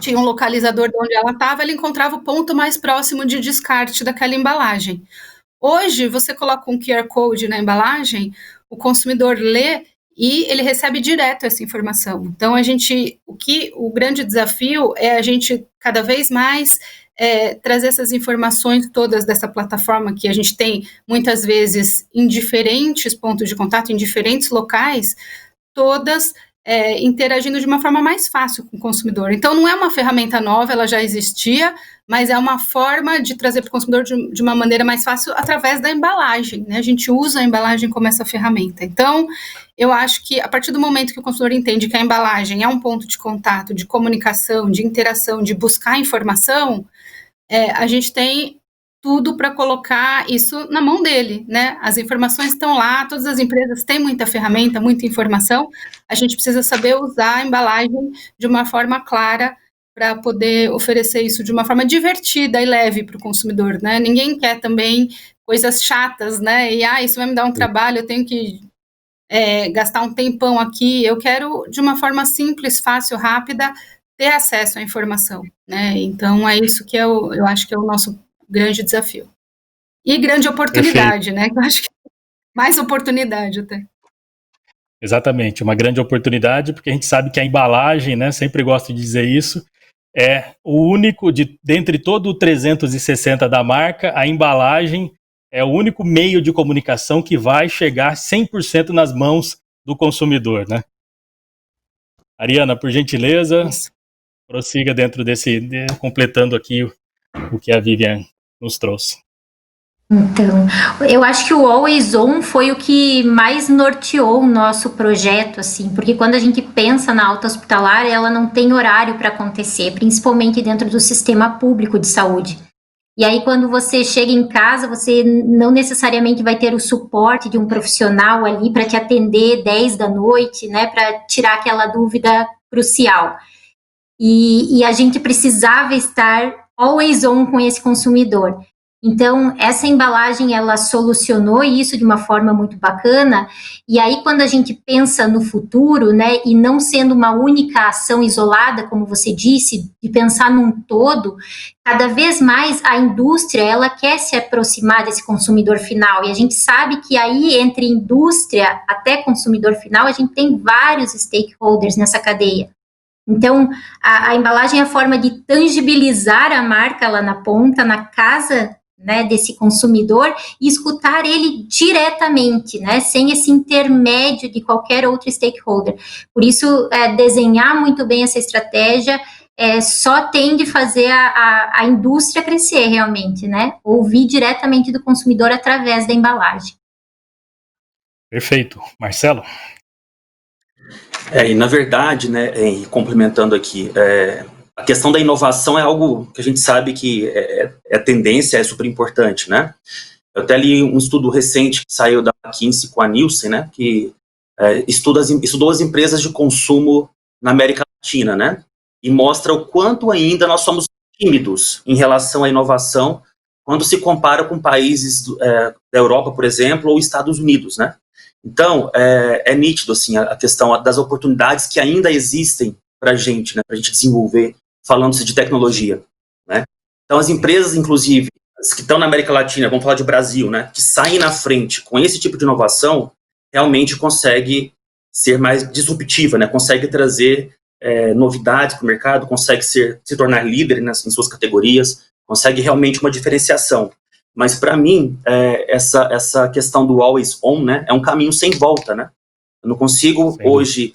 tinha um localizador de onde ela estava, ela encontrava o ponto mais próximo de descarte daquela embalagem. Hoje, você coloca um QR Code na embalagem, o consumidor lê e ele recebe direto essa informação. Então, o grande desafio é a gente cada vez mais trazer essas informações todas dessa plataforma que a gente tem, muitas vezes, em diferentes pontos de contato, em diferentes locais, todas interagindo de uma forma mais fácil com o consumidor. Então, não é uma ferramenta nova, ela já existia, mas é uma forma de trazer para o consumidor de uma maneira mais fácil através da embalagem, né? A gente usa a embalagem como essa ferramenta. Então, eu acho que a partir do momento que o consumidor entende que a embalagem é um ponto de contato, de comunicação, de interação, de buscar informação, a gente tem tudo para colocar isso na mão dele, né? As informações estão lá, todas as empresas têm muita ferramenta, muita informação, a gente precisa saber usar a embalagem de uma forma clara para poder oferecer isso de uma forma divertida e leve para o consumidor, né? Ninguém quer também coisas chatas, né? E, isso vai me dar um trabalho, eu tenho que gastar um tempão aqui, eu quero de uma forma simples, fácil, rápida, ter acesso à informação, né? Então, é isso que eu acho que é o nosso grande desafio. E grande oportunidade, né? Eu acho que mais oportunidade até. Exatamente, uma grande oportunidade, porque a gente sabe que a embalagem, né, sempre gosto de dizer isso, é o único, dentre todo o 360 da marca, a embalagem é o único meio de comunicação que vai chegar 100% nas mãos do consumidor, né? Ariana, por gentileza, isso. Prossiga dentro completando aqui o que a Vivian nos trouxe. Então, eu acho que o Always On foi o que mais norteou o nosso projeto, assim, porque quando a gente pensa na alta hospitalar, ela não tem horário para acontecer, principalmente dentro do sistema público de saúde. E aí, quando você chega em casa, você não necessariamente vai ter o suporte de um profissional ali para te atender 10 da noite, né, para tirar aquela dúvida crucial. E a gente precisava estar always on com esse consumidor. Então, essa embalagem, ela solucionou isso de uma forma muito bacana, e aí quando a gente pensa no futuro, né, e não sendo uma única ação isolada, como você disse, de pensar num todo, cada vez mais a indústria, ela quer se aproximar desse consumidor final, e a gente sabe que aí, entre indústria até consumidor final, a gente tem vários stakeholders nessa cadeia. Então, a embalagem é a forma de tangibilizar a marca lá na ponta, na casa, né, desse consumidor, e escutar ele diretamente, né, sem esse intermédio de qualquer outro stakeholder. Por isso, desenhar muito bem essa estratégia só tem de fazer a indústria crescer realmente, né, ouvir diretamente do consumidor através da embalagem. Perfeito. Marcelo? E na verdade, né, complementando aqui, a questão da inovação é algo que a gente sabe que é tendência, é super importante, né? Eu até li um estudo recente que saiu da McKinsey com a Nielsen, né, que estudou as empresas de consumo na América Latina, né, e mostra o quanto ainda nós somos tímidos em relação à inovação quando se compara com países da Europa, por exemplo, ou Estados Unidos, né? Então, é nítido, assim, a questão das oportunidades que ainda existem para a gente, né, para a gente desenvolver, falando-se de tecnologia, né? Então, as empresas, inclusive, que estão na América Latina, vamos falar de Brasil, né, que saem na frente com esse tipo de inovação, realmente consegue ser mais disruptiva, né, consegue trazer novidades para o mercado, consegue se tornar líder em suas categorias, consegue realmente uma diferenciação. Mas, para mim, essa questão do always on, né, é um caminho sem volta, né? Eu não consigo, hoje,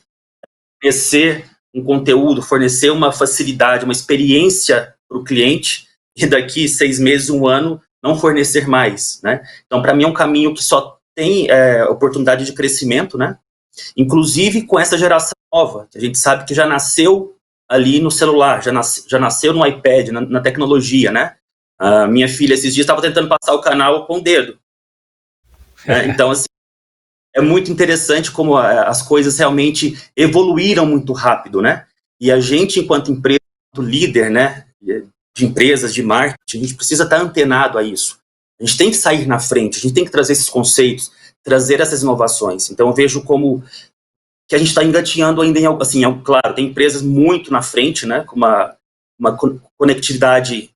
fornecer um conteúdo, fornecer uma facilidade, uma experiência para o cliente, e daqui 6 meses, 1 ano, não fornecer mais, né? Então, para mim, é um caminho que só tem oportunidade de crescimento, né? Inclusive com essa geração nova, que a gente sabe que já nasceu ali no celular, já nasceu no iPad, na tecnologia, né? A minha filha esses dias estava tentando passar o canal com o dedo. Né? Então, assim, é muito interessante como as coisas realmente evoluíram muito rápido, né? E a gente, enquanto empresa, enquanto líder, né, de empresas, de marketing, a gente precisa estar antenado a isso. A gente tem que sair na frente, a gente tem que trazer esses conceitos, trazer essas inovações. Então, eu vejo como que a gente está engateando ainda em algo, assim, claro, tem empresas muito na frente, né, com uma conectividade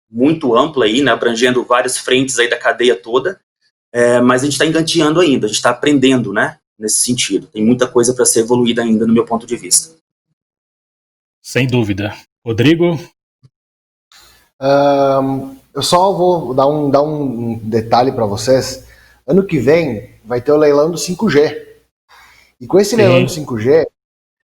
muito ampla aí, né, abrangendo várias frentes aí da cadeia toda, mas a gente está engateando ainda, a gente está aprendendo, né, nesse sentido. Tem muita coisa para ser evoluída ainda, no meu ponto de vista. Sem dúvida. Rodrigo? Eu só vou dar um detalhe para vocês. Ano que vem vai ter o leilão do 5G. E com esse leilão do 5G,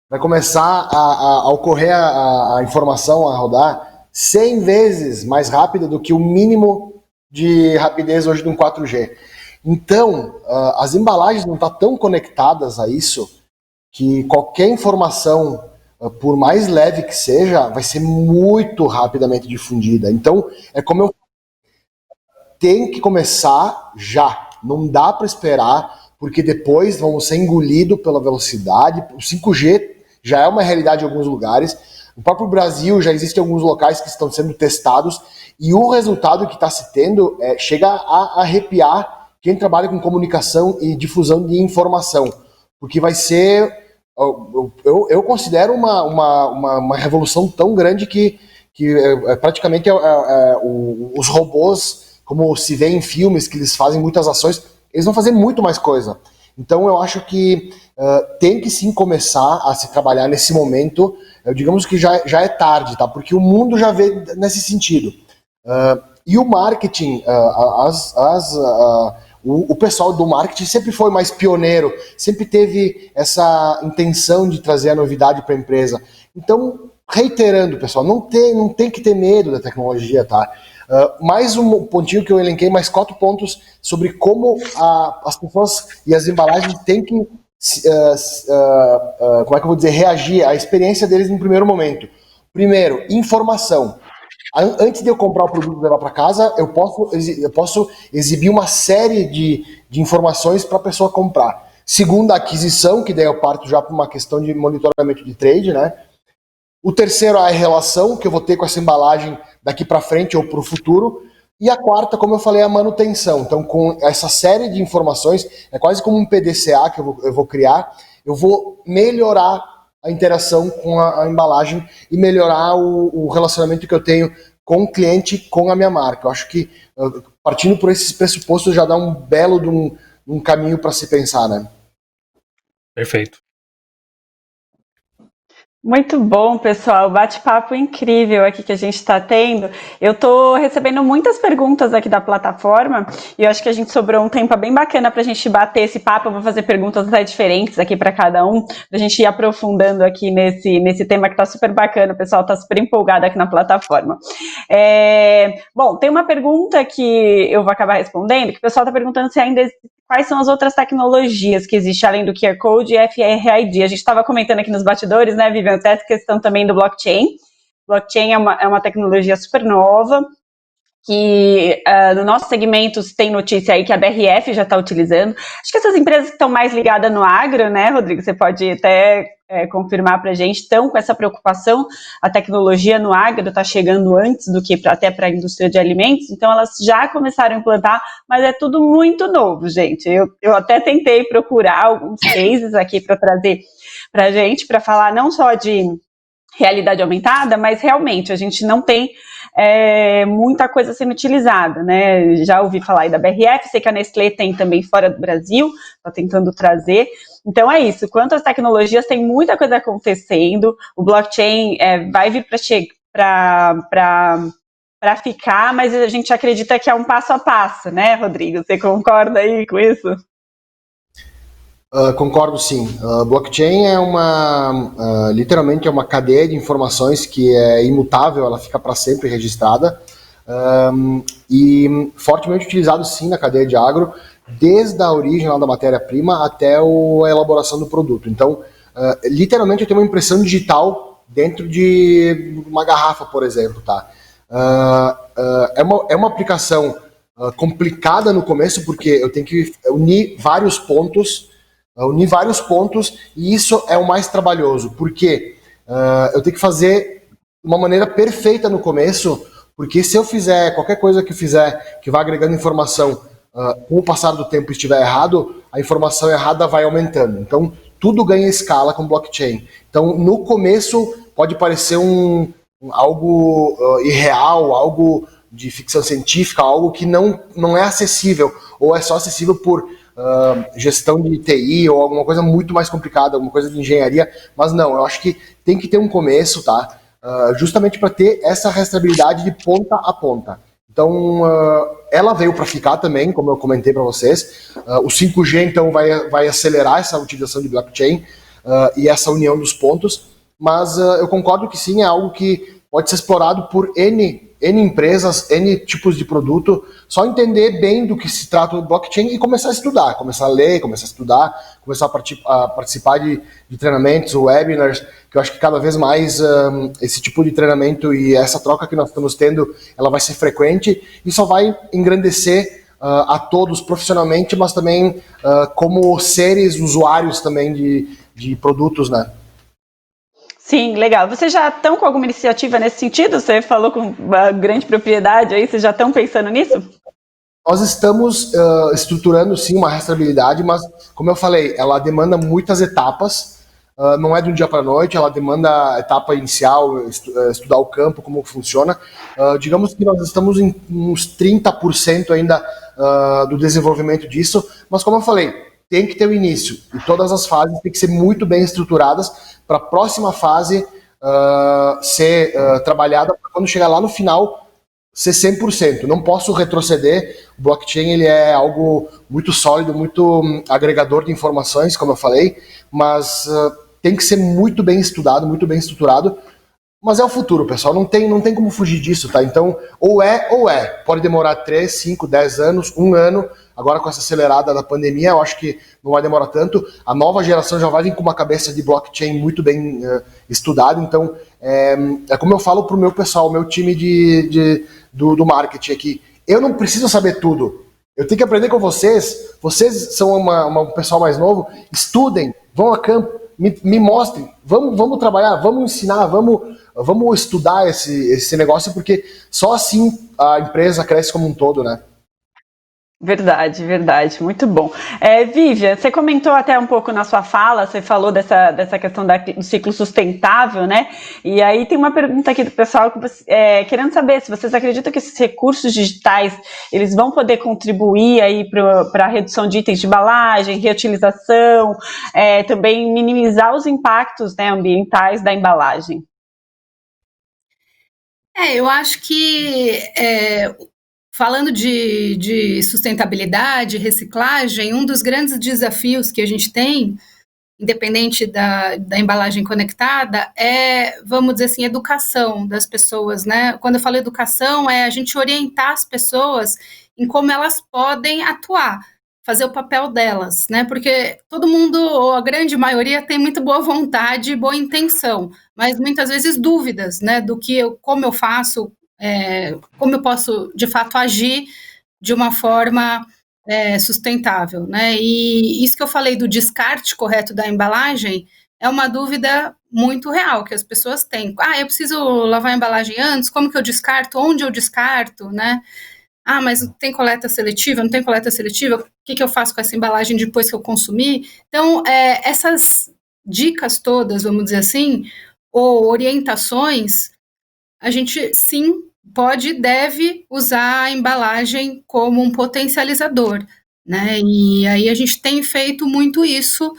vai começar a ocorrer a informação a rodar 100 vezes mais rápida do que o mínimo de rapidez hoje de um 4G. Então, as embalagens não estão tão conectadas a isso que qualquer informação, por mais leve que seja, vai ser muito rapidamente difundida. Então, é como eu tem que começar já. Não dá para esperar, porque depois vamos ser engolidos pela velocidade. O 5G já é uma realidade em alguns lugares. No próprio Brasil já existem alguns locais que estão sendo testados e o resultado que está se tendo chega a arrepiar quem trabalha com comunicação e difusão de informação. Porque vai ser... Eu considero uma revolução tão grande que praticamente os robôs, como se vê em filmes, que eles fazem muitas ações, eles vão fazer muito mais coisa. Então eu acho que tem que sim começar a se trabalhar nesse momento, digamos que já é tarde, tá? Porque o mundo já vê nesse sentido. E o marketing, o pessoal do marketing sempre foi mais pioneiro, sempre teve essa intenção de trazer a novidade para a empresa. Então, reiterando, pessoal, não tem que ter medo da tecnologia, tá? Mais um pontinho que eu elenquei, mais 4 pontos sobre como as pessoas e as embalagens têm que, como é que eu vou dizer, reagir à experiência deles no primeiro momento. Primeiro, informação. Antes de eu comprar o produto e levar para casa, eu posso exibir uma série de informações para a pessoa comprar. Segunda, aquisição, que daí eu parto já para uma questão de monitoramento de trade, né? O terceiro é a relação que eu vou ter com essa embalagem daqui para frente ou para o futuro. E a quarta, como eu falei, é a manutenção. Então, com essa série de informações, é quase como um PDCA que eu vou criar, eu vou melhorar a interação com a embalagem e melhorar o relacionamento que eu tenho com o cliente, com a minha marca. Eu acho que, partindo por esses pressupostos, já dá um belo de um caminho para se pensar, né? Perfeito. Muito bom, pessoal. Bate-papo incrível aqui que a gente está tendo. Eu estou recebendo muitas perguntas aqui da plataforma e eu acho que a gente sobrou um tempo bem bacana para a gente bater esse papo. Eu vou fazer perguntas até diferentes aqui para cada um, para a gente ir aprofundando aqui nesse tema que está super bacana. O pessoal está super empolgado aqui na plataforma. Bom, tem uma pergunta que eu vou acabar respondendo, que o pessoal está perguntando se ainda quais são as outras tecnologias que existem além do QR Code e FRID. A gente estava comentando aqui nos bastidores, né, Vivian, até essa questão também do blockchain. Blockchain é uma tecnologia super nova, que no nosso segmento tem notícia aí que a BRF já está utilizando. Acho que essas empresas que estão mais ligadas no agro, né, Rodrigo, você pode até confirmar para a gente, estão com essa preocupação. A tecnologia no agro está chegando antes do que até para a indústria de alimentos, então elas já começaram a implantar, mas é tudo muito novo, gente. Eu até tentei procurar alguns cases aqui para trazer para a gente, para falar não só de realidade aumentada, mas realmente a gente não tem muita coisa sendo utilizada, né? Já ouvi falar aí da BRF, sei que a Nestlé tem também fora do Brasil, está tentando trazer. Então é isso, quanto às tecnologias, tem muita coisa acontecendo, o blockchain vai vir para ficar, mas a gente acredita que é um passo a passo, né, Rodrigo? Você concorda aí com isso? Concordo, sim. Blockchain é literalmente é uma cadeia de informações que é imutável, ela fica para sempre registrada, e fortemente utilizado, sim, na cadeia de agro, desde a origem lá da matéria-prima até a elaboração do produto. Então, literalmente eu tenho uma impressão digital dentro de uma garrafa, por exemplo, tá? É uma aplicação complicada no começo, porque eu tenho que unir vários pontos, e isso é o mais trabalhoso, porque eu tenho que fazer de uma maneira perfeita no começo, porque se eu fizer qualquer coisa que eu fizer que vá agregando informação, com o passar do tempo estiver errado, a informação errada vai aumentando. Então, tudo ganha escala com blockchain. Então, no começo, pode parecer algo irreal, algo de ficção científica, algo que não é acessível, ou é só acessível por gestão de TI, ou alguma coisa muito mais complicada, alguma coisa de engenharia, mas não, eu acho que tem que ter um começo, tá? Justamente para ter essa rastreabilidade de ponta a ponta. Então, ela veio para ficar também, como eu comentei para vocês. O 5G, então, vai acelerar essa utilização de blockchain e essa união dos pontos, mas eu concordo que sim, é algo que pode ser explorado por N empresas, N tipos de produto, só entender bem do que se trata o blockchain e começar a estudar, começar a ler, começar a estudar, começar a participar de treinamentos, webinars, que eu acho que cada vez mais esse tipo de treinamento e essa troca que nós estamos tendo, ela vai ser frequente e só vai engrandecer a todos profissionalmente, mas também como seres usuários também de produtos, né? Sim, legal. Vocês já estão com alguma iniciativa nesse sentido? Você falou com uma grande propriedade aí, vocês já estão pensando nisso? Nós estamos estruturando, sim, uma rastreabilidade, mas, como eu falei, ela demanda muitas etapas, não é de um dia para a noite, ela demanda a etapa inicial, estudar o campo, como funciona. Digamos que nós estamos em uns 30% ainda do desenvolvimento disso, mas, como eu falei, tem que ter o início, e todas as fases têm que ser muito bem estruturadas para a próxima fase ser trabalhada, para quando chegar lá no final, ser 100%. Não posso retroceder. O blockchain ele é algo muito sólido, muito agregador de informações, como eu falei, mas tem que ser muito bem estudado, muito bem estruturado. Mas é o futuro, pessoal. Não tem como fugir disso, tá? Então, ou é. Pode demorar 3, 5, 10 anos, 1 ano. Agora, com essa acelerada da pandemia, eu acho que não vai demorar tanto. A nova geração já vai vir com uma cabeça de blockchain muito bem estudada. Então, é como eu falo pro meu pessoal, o meu time do marketing aqui. Eu não preciso saber tudo. Eu tenho que aprender com vocês. Vocês são um pessoal mais novo. Estudem, vão a campo, me mostrem. Vamos trabalhar, vamos ensinar, vamos estudar esse negócio, porque só assim a empresa cresce como um todo, né? Verdade, muito bom. Vivian, você comentou até um pouco na sua fala, você falou dessa questão do ciclo sustentável, né? E aí tem uma pergunta aqui do pessoal querendo saber se vocês acreditam que esses recursos digitais, eles vão poder contribuir aí para a redução de itens de embalagem, reutilização, também minimizar os impactos, né, ambientais da embalagem. Eu acho que falando de sustentabilidade, reciclagem, um dos grandes desafios que a gente tem, independente da embalagem conectada, vamos dizer assim, educação das pessoas, né? Quando eu falo educação, é a gente orientar as pessoas em como elas podem atuar, fazer o papel delas, né? Porque todo mundo, ou a grande maioria, tem muito boa vontade e boa intenção, mas muitas vezes dúvidas, né? Como eu faço, como eu posso, de fato, agir de uma forma sustentável, né? E isso que eu falei do descarte correto da embalagem é uma dúvida muito real que as pessoas têm. Eu preciso lavar a embalagem antes? Como que eu descarto? Onde eu descarto, né? Mas tem coleta seletiva? Não tem coleta seletiva? O que eu faço com essa embalagem depois que eu consumir? Então, essas dicas todas, vamos dizer assim, ou orientações, a gente sim pode e deve usar a embalagem como um potencializador, né? E aí a gente tem feito muito isso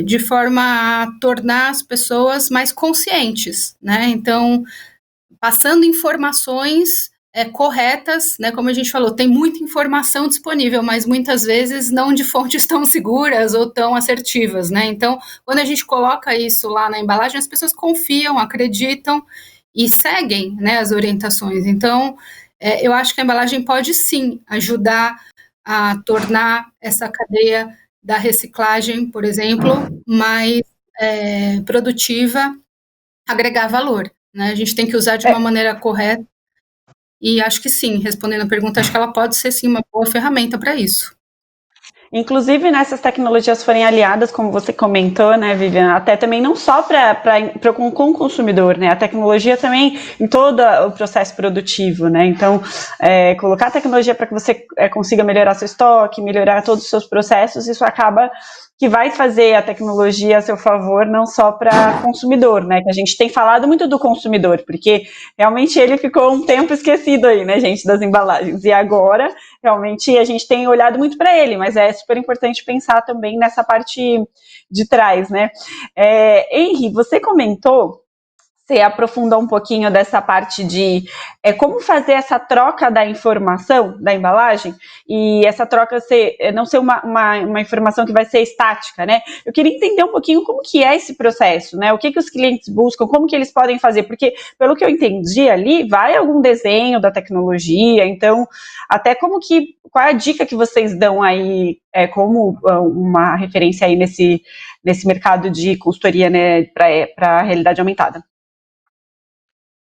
de forma a tornar as pessoas mais conscientes, né? Então, passando informações corretas, né? Como a gente falou, tem muita informação disponível, mas muitas vezes não de fontes tão seguras ou tão assertivas, né? Então, quando a gente coloca isso lá na embalagem, as pessoas confiam, acreditam e seguem, né, as orientações. Então, eu acho que a embalagem pode sim ajudar a tornar essa cadeia da reciclagem, por exemplo, mais produtiva agregar valor, né? A gente tem que usar de uma maneira correta. E acho que sim, respondendo a pergunta, acho que ela pode ser sim uma boa ferramenta para isso. Inclusive, nessas tecnologias forem aliadas, como você comentou, né, Vivian, até também não só com o consumidor, né, a tecnologia também em todo o processo produtivo, né, então, colocar a tecnologia para que você consiga melhorar seu estoque, melhorar todos os seus processos, isso acaba que vai fazer a tecnologia a seu favor, não só para consumidor, né, que a gente tem falado muito do consumidor, porque realmente ele ficou um tempo esquecido aí, né, gente, das embalagens, e agora realmente a gente tem olhado muito para ele, mas é super importante pensar também nessa parte de trás, né? Henri, você comentou, você aprofundou um pouquinho dessa parte de como fazer essa troca da informação da embalagem e essa troca não ser uma informação que vai ser estática, né? Eu queria entender um pouquinho como que é esse processo, né? O que os clientes buscam, como que eles podem fazer, porque pelo que eu entendi ali, vai algum desenho da tecnologia, então até qual é a dica que vocês dão aí como uma referência aí nesse mercado de consultoria, né, para a realidade aumentada?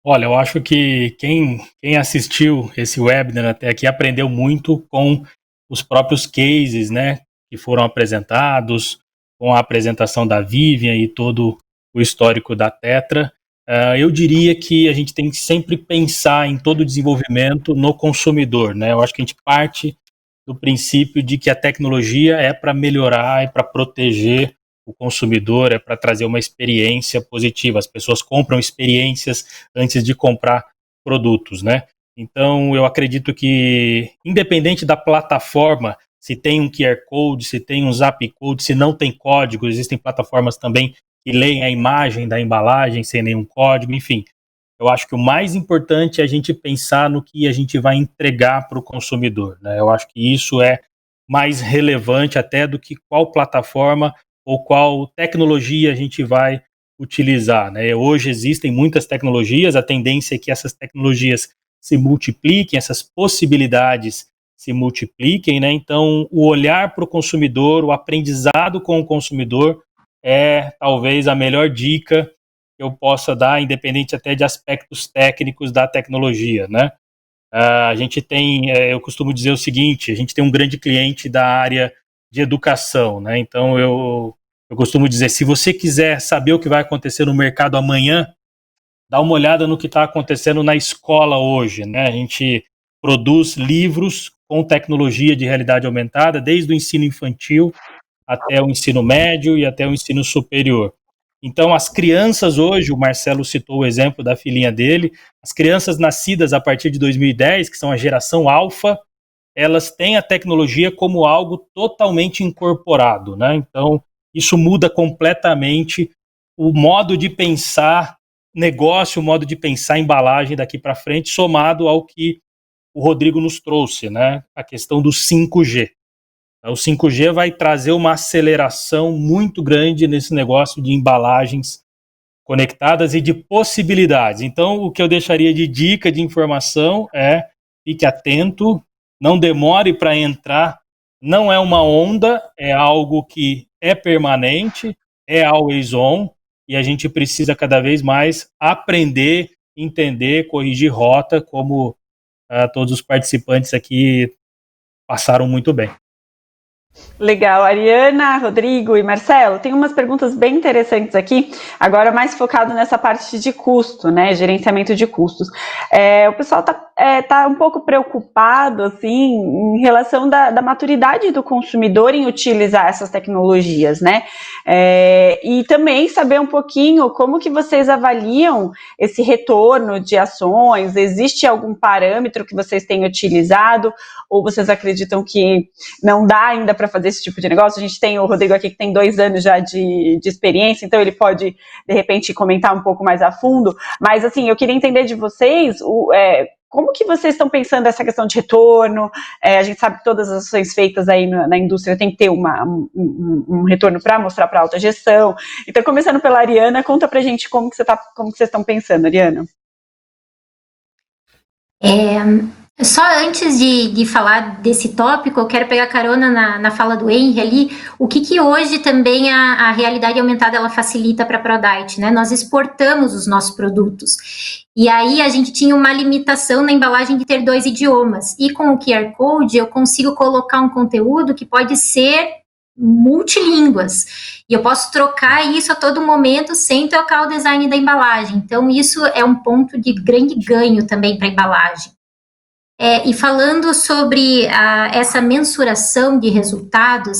Olha, eu acho que quem assistiu esse webinar até aqui aprendeu muito com os próprios cases, né, que foram apresentados, com a apresentação da Vivian e todo o histórico da Tetra. Eu diria que a gente tem que sempre pensar em todo o desenvolvimento no consumidor, né? Eu acho que a gente parte do princípio de que a tecnologia é para melhorar, é para proteger o consumidor, é para trazer uma experiência positiva. As pessoas compram experiências antes de comprar produtos, né? Então, eu acredito que, independente da plataforma, se tem um QR Code, se tem um Zap Code, se não tem código, existem plataformas também que leem a imagem da embalagem sem nenhum código, enfim. Eu acho que o mais importante é a gente pensar no que a gente vai entregar para o consumidor, né? Eu acho que isso é mais relevante até do que qual plataforma ou qual tecnologia a gente vai utilizar, né? Hoje existem muitas tecnologias, a tendência é que essas tecnologias se multipliquem, essas possibilidades se multipliquem, né? Então, o olhar para o consumidor, o aprendizado com o consumidor é talvez a melhor dica que eu possa dar, independente até de aspectos técnicos da tecnologia, né? A gente tem, eu costumo dizer o seguinte, a gente tem um grande cliente da área de educação, né? Então eu costumo dizer, se você quiser saber o que vai acontecer no mercado amanhã, dá uma olhada no que está acontecendo na escola hoje, né? A gente produz livros com tecnologia de realidade aumentada, desde o ensino infantil até o ensino médio e até o ensino superior. Então, as crianças hoje, o Marcelo citou o exemplo da filhinha dele, as crianças nascidas a partir de 2010, que são a geração alfa, elas têm a tecnologia como algo totalmente incorporado, né? Então, isso muda completamente o modo de pensar negócio, o modo de pensar embalagem daqui para frente, somado ao que o Rodrigo nos trouxe, né? A questão do 5G. O 5G vai trazer uma aceleração muito grande nesse negócio de embalagens conectadas e de possibilidades. Então, o que eu deixaria de dica, de informação é fique atento, não demore para entrar, não é uma onda, é algo que é permanente, é always on, e a gente precisa cada vez mais aprender, entender, corrigir rota, como todos os participantes aqui passaram muito bem. Legal, Ariana, Rodrigo e Marcelo, tem umas perguntas bem interessantes aqui, agora mais focado nessa parte de custo, né, gerenciamento de custos. O pessoal tá um pouco preocupado, assim, em relação da maturidade do consumidor em utilizar essas tecnologias, né, e também saber um pouquinho como que vocês avaliam esse retorno de ações, existe algum parâmetro que vocês têm utilizado, ou vocês acreditam que não dá ainda para fazer esse tipo de negócio? A gente tem o Rodrigo aqui que tem 2 anos já de experiência, então ele pode, de repente, comentar um pouco mais a fundo, mas assim, eu queria entender de vocês como que vocês estão pensando essa questão de retorno. A gente sabe que todas as ações feitas aí na indústria tem que ter um retorno para mostrar para a alta gestão. Então, começando pela Ariana, conta pra gente como que vocês estão pensando, Ariana. Só antes de falar desse tópico, eu quero pegar carona na fala do Henry ali, o que hoje também a realidade aumentada ela facilita para a Prodite, né? Nós exportamos os nossos produtos. E aí a gente tinha uma limitação na embalagem de ter 2 idiomas. E com o QR Code eu consigo colocar um conteúdo que pode ser multilínguas. E eu posso trocar isso a todo momento sem trocar o design da embalagem. Então isso é um ponto de grande ganho também para a embalagem. E falando sobre essa mensuração de resultados,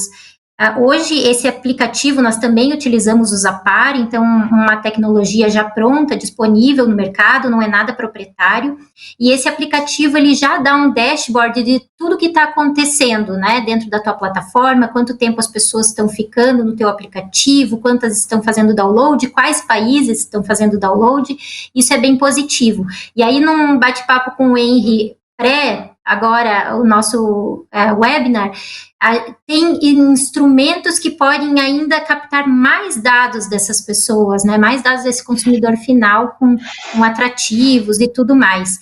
hoje esse aplicativo nós também utilizamos o Zapar, então uma tecnologia já pronta, disponível no mercado, não é nada proprietário, e esse aplicativo ele já dá um dashboard de tudo que está acontecendo, né, dentro da tua plataforma, quanto tempo as pessoas estão ficando no teu aplicativo, quantas estão fazendo download, quais países estão fazendo download, isso é bem positivo. E aí num bate-papo com o Henry agora o nosso webinar, tem instrumentos que podem ainda captar mais dados dessas pessoas, né, mais dados desse consumidor final com atrativos e tudo mais.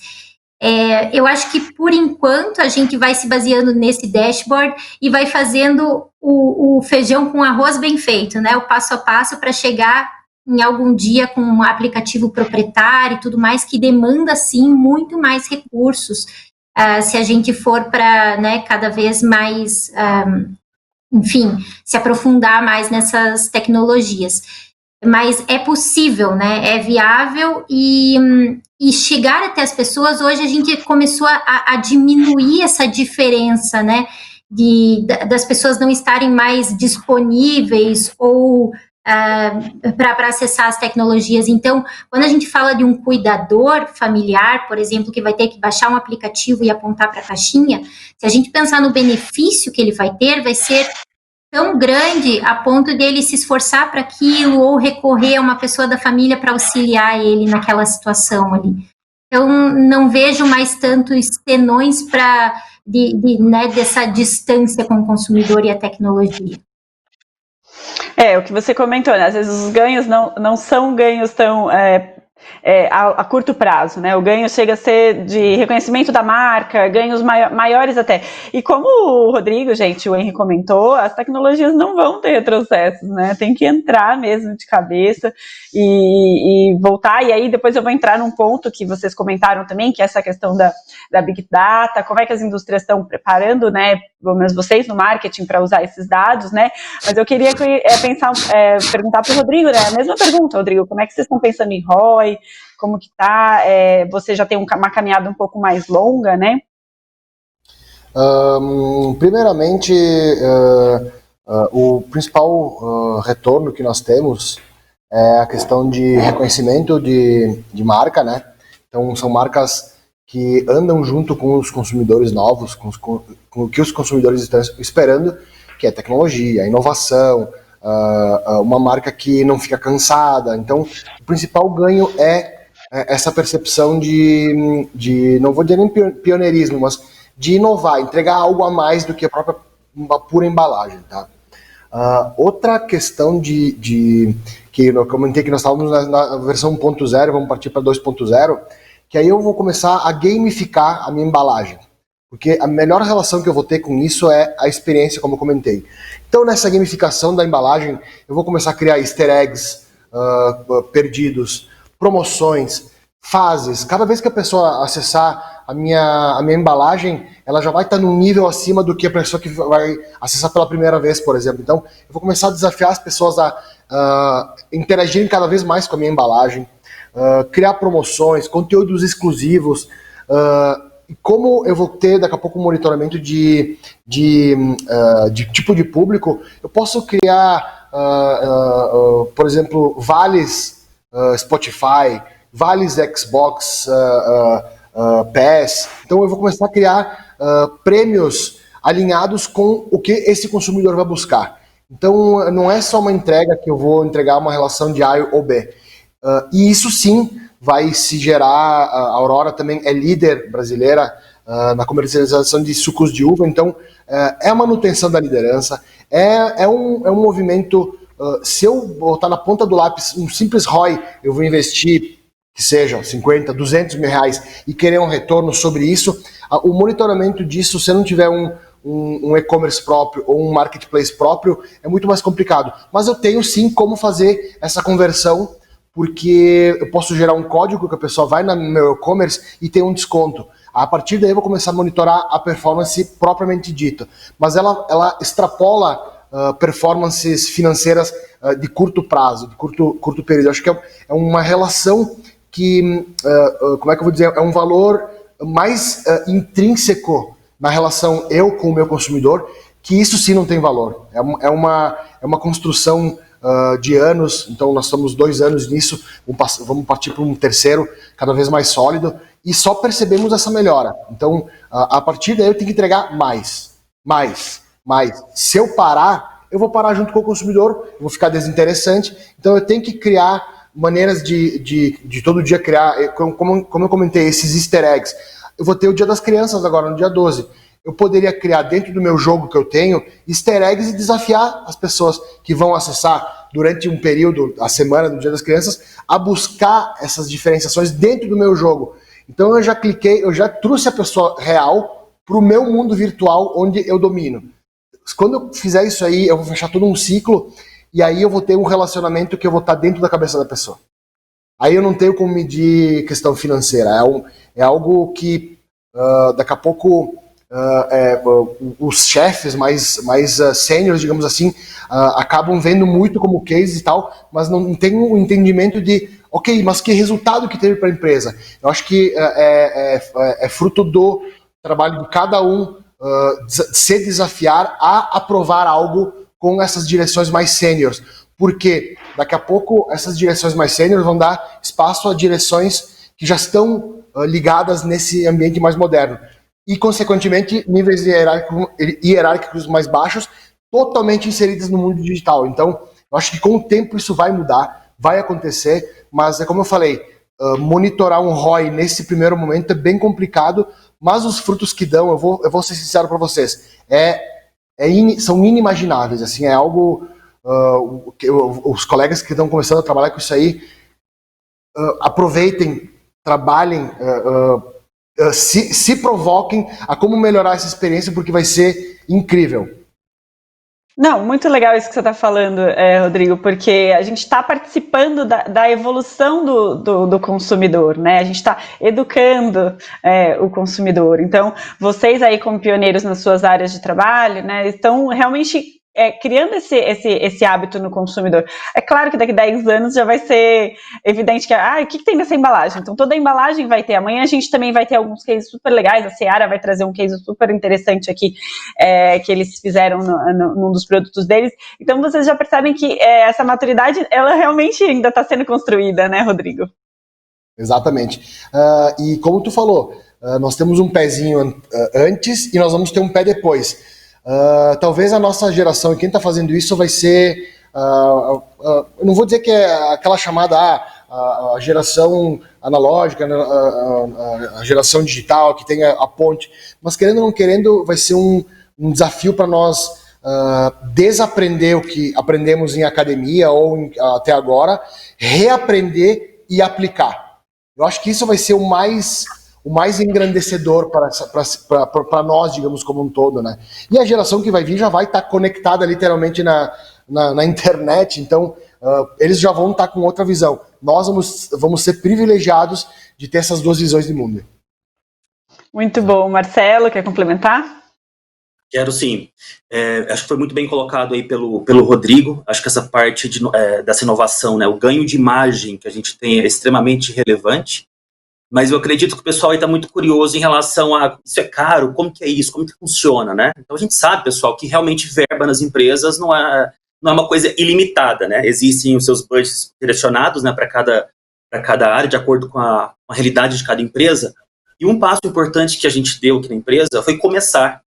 Eu acho que, por enquanto, a gente vai se baseando nesse dashboard e vai fazendo o feijão com arroz bem feito, né, o passo a passo para chegar em algum dia com um aplicativo proprietário e tudo mais, que demanda, sim, muito mais recursos, se a gente for para, né, cada vez mais, enfim, se aprofundar mais nessas tecnologias. Mas é possível, né, é viável e chegar até as pessoas. Hoje a gente começou a diminuir essa diferença, né, das pessoas não estarem mais disponíveis ou para acessar as tecnologias. Então, quando a gente fala de um cuidador familiar, por exemplo, que vai ter que baixar um aplicativo e apontar para a caixinha, se a gente pensar no benefício que ele vai ter, vai ser tão grande a ponto dele se esforçar para aquilo ou recorrer a uma pessoa da família para auxiliar ele naquela situação ali. Então, não vejo mais tantos senões né, dessa distância com o consumidor e a tecnologia. O que você comentou, né? Às vezes os ganhos não são ganhos tão a curto prazo, né? O ganho chega a ser de reconhecimento da marca, ganhos maiores até. E como o Rodrigo, gente, o Henry comentou, as tecnologias não vão ter retrocessos, né? Tem que entrar mesmo de cabeça e voltar. E aí depois eu vou entrar num ponto que vocês comentaram também, que é essa questão da Big Data, como é que as indústrias estão preparando, né? Pelo menos vocês no marketing para usar esses dados, né? Mas eu queria perguntar para o Rodrigo, né? A mesma pergunta, Rodrigo, como é que vocês estão pensando em ROI? Como que tá? Você já tem uma caminhada um pouco mais longa, né? Primeiramente, o principal retorno que nós temos é a questão de reconhecimento de marca, né? Então, são marcas que andam junto com os consumidores novos, com o que os consumidores estão esperando, que é tecnologia, inovação, uma marca que não fica cansada. Então, o principal ganho é essa percepção de não vou dizer nem pioneirismo, mas de inovar, entregar algo a mais do que uma pura embalagem, tá? Outra questão que eu comentei que nós estávamos na versão 1.0, vamos partir para 2.0, que aí eu vou começar a gamificar a minha embalagem. Porque a melhor relação que eu vou ter com isso é a experiência, como eu comentei. Então, nessa gamificação da embalagem, eu vou começar a criar easter eggs perdidos, promoções, fases. Cada vez que a pessoa acessar a minha embalagem, ela já vai estar num nível acima do que a pessoa que vai acessar pela primeira vez, por exemplo. Então, eu vou começar a desafiar as pessoas a interagirem cada vez mais com a minha embalagem, criar promoções, conteúdos exclusivos, como eu vou ter daqui a pouco um monitoramento de tipo de público, eu posso criar, por exemplo, vales Spotify, vales Xbox Pass. Então eu vou começar a criar prêmios alinhados com o que esse consumidor vai buscar. Então não é só uma entrega que eu vou entregar uma relação de A ou B. E isso sim vai se gerar. A Aurora também é líder brasileira na comercialização de sucos de uva, então é a manutenção da liderança, é um movimento. Se eu botar na ponta do lápis um simples ROI, eu vou investir que seja 50, 200 mil reais, e querer um retorno sobre isso, o monitoramento disso, se não tiver um e-commerce próprio ou um marketplace próprio, é muito mais complicado. Mas eu tenho sim como fazer essa conversão, porque eu posso gerar um código que a pessoa vai no meu e-commerce e tem um desconto. A partir daí eu vou começar a monitorar a performance propriamente dita. Mas ela extrapola performances financeiras de curto prazo, de curto período. Eu acho que é uma relação que, como é que eu vou dizer, é um valor mais intrínseco na relação eu com o meu consumidor, que isso sim não tem valor. É uma construção de anos, então nós estamos 2 anos nisso, vamos partir para um terceiro, cada vez mais sólido, e só percebemos essa melhora. Então, a partir daí eu tenho que entregar mais. Se eu parar, eu vou parar junto com o consumidor, eu vou ficar desinteressante, então eu tenho que criar maneiras de todo dia criar, como eu comentei, esses easter eggs. Eu vou ter o Dia das Crianças agora, no dia 12. Eu poderia criar dentro do meu jogo que eu tenho easter eggs e desafiar as pessoas que vão acessar durante um período, a semana do Dia das Crianças, a buscar essas diferenciações dentro do meu jogo. Então eu já trouxe a pessoa real para o meu mundo virtual onde eu domino. Quando eu fizer isso aí, eu vou fechar todo um ciclo e aí eu vou ter um relacionamento que eu vou estar dentro da cabeça da pessoa. Aí eu não tenho como medir questão financeira. É algo que daqui a pouco os chefes mais sêniores, digamos assim, acabam vendo muito como case e tal, mas não tem um entendimento de, ok, mas que resultado que teve para a empresa? Eu acho que é fruto do trabalho de cada um se desafiar a aprovar algo com essas direções mais sêniores, porque daqui a pouco essas direções mais sêniores vão dar espaço a direções que já estão ligadas nesse ambiente mais moderno. E, consequentemente, níveis hierárquicos mais baixos, totalmente inseridos no mundo digital. Então, eu acho que com o tempo isso vai mudar, vai acontecer, mas é como eu falei, monitorar um ROI nesse primeiro momento é bem complicado, mas os frutos que dão, eu vou ser sincero para vocês, são inimagináveis, assim, é algo que os colegas que estão começando a trabalhar com isso aí, aproveitem, trabalhem, se provoquem a como melhorar essa experiência, porque vai ser incrível. Não, muito legal isso que você está falando, Rodrigo, porque a gente está participando da evolução do consumidor, né? A gente está educando o consumidor. Então, vocês aí como pioneiros nas suas áreas de trabalho, né, estão realmente criando esse hábito no consumidor. É claro que daqui a 10 anos já vai ser evidente que, o que tem nessa embalagem? Então, toda a embalagem vai ter. Amanhã a gente também vai ter alguns cases super legais. A Seara vai trazer um case super interessante aqui, que eles fizeram num dos produtos deles. Então, vocês já percebem que essa maturidade, ela realmente ainda está sendo construída, né, Rodrigo? Exatamente. E como tu falou, nós temos um pezinho antes e nós vamos ter um pé depois. Talvez a nossa geração, e quem está fazendo isso vai ser, eu não vou dizer que é aquela chamada a geração analógica, a geração digital, que tem a ponte, mas querendo ou não querendo, vai ser um desafio para nós desaprender o que aprendemos em academia ou até agora, reaprender e aplicar. Eu acho que isso vai ser o mais engrandecedor para nós, digamos, como um todo, né? E a geração que vai vir já vai estar conectada literalmente na internet, então eles já vão estar com outra visão. Nós vamos ser privilegiados de ter essas duas visões de mundo. Muito bom. Marcelo, quer complementar? Quero sim. Acho que foi muito bem colocado aí pelo Rodrigo. Acho que essa parte dessa inovação, né, o ganho de imagem que a gente tem é extremamente relevante. Mas eu acredito que o pessoal está muito curioso em relação a isso é caro, como que é isso, como que funciona, né? Então a gente sabe, pessoal, que realmente verba nas empresas não é uma coisa ilimitada, né? Existem os seus budgets direcionados, né, para cada área, de acordo com a realidade de cada empresa. E um passo importante que a gente deu aqui na empresa foi começar.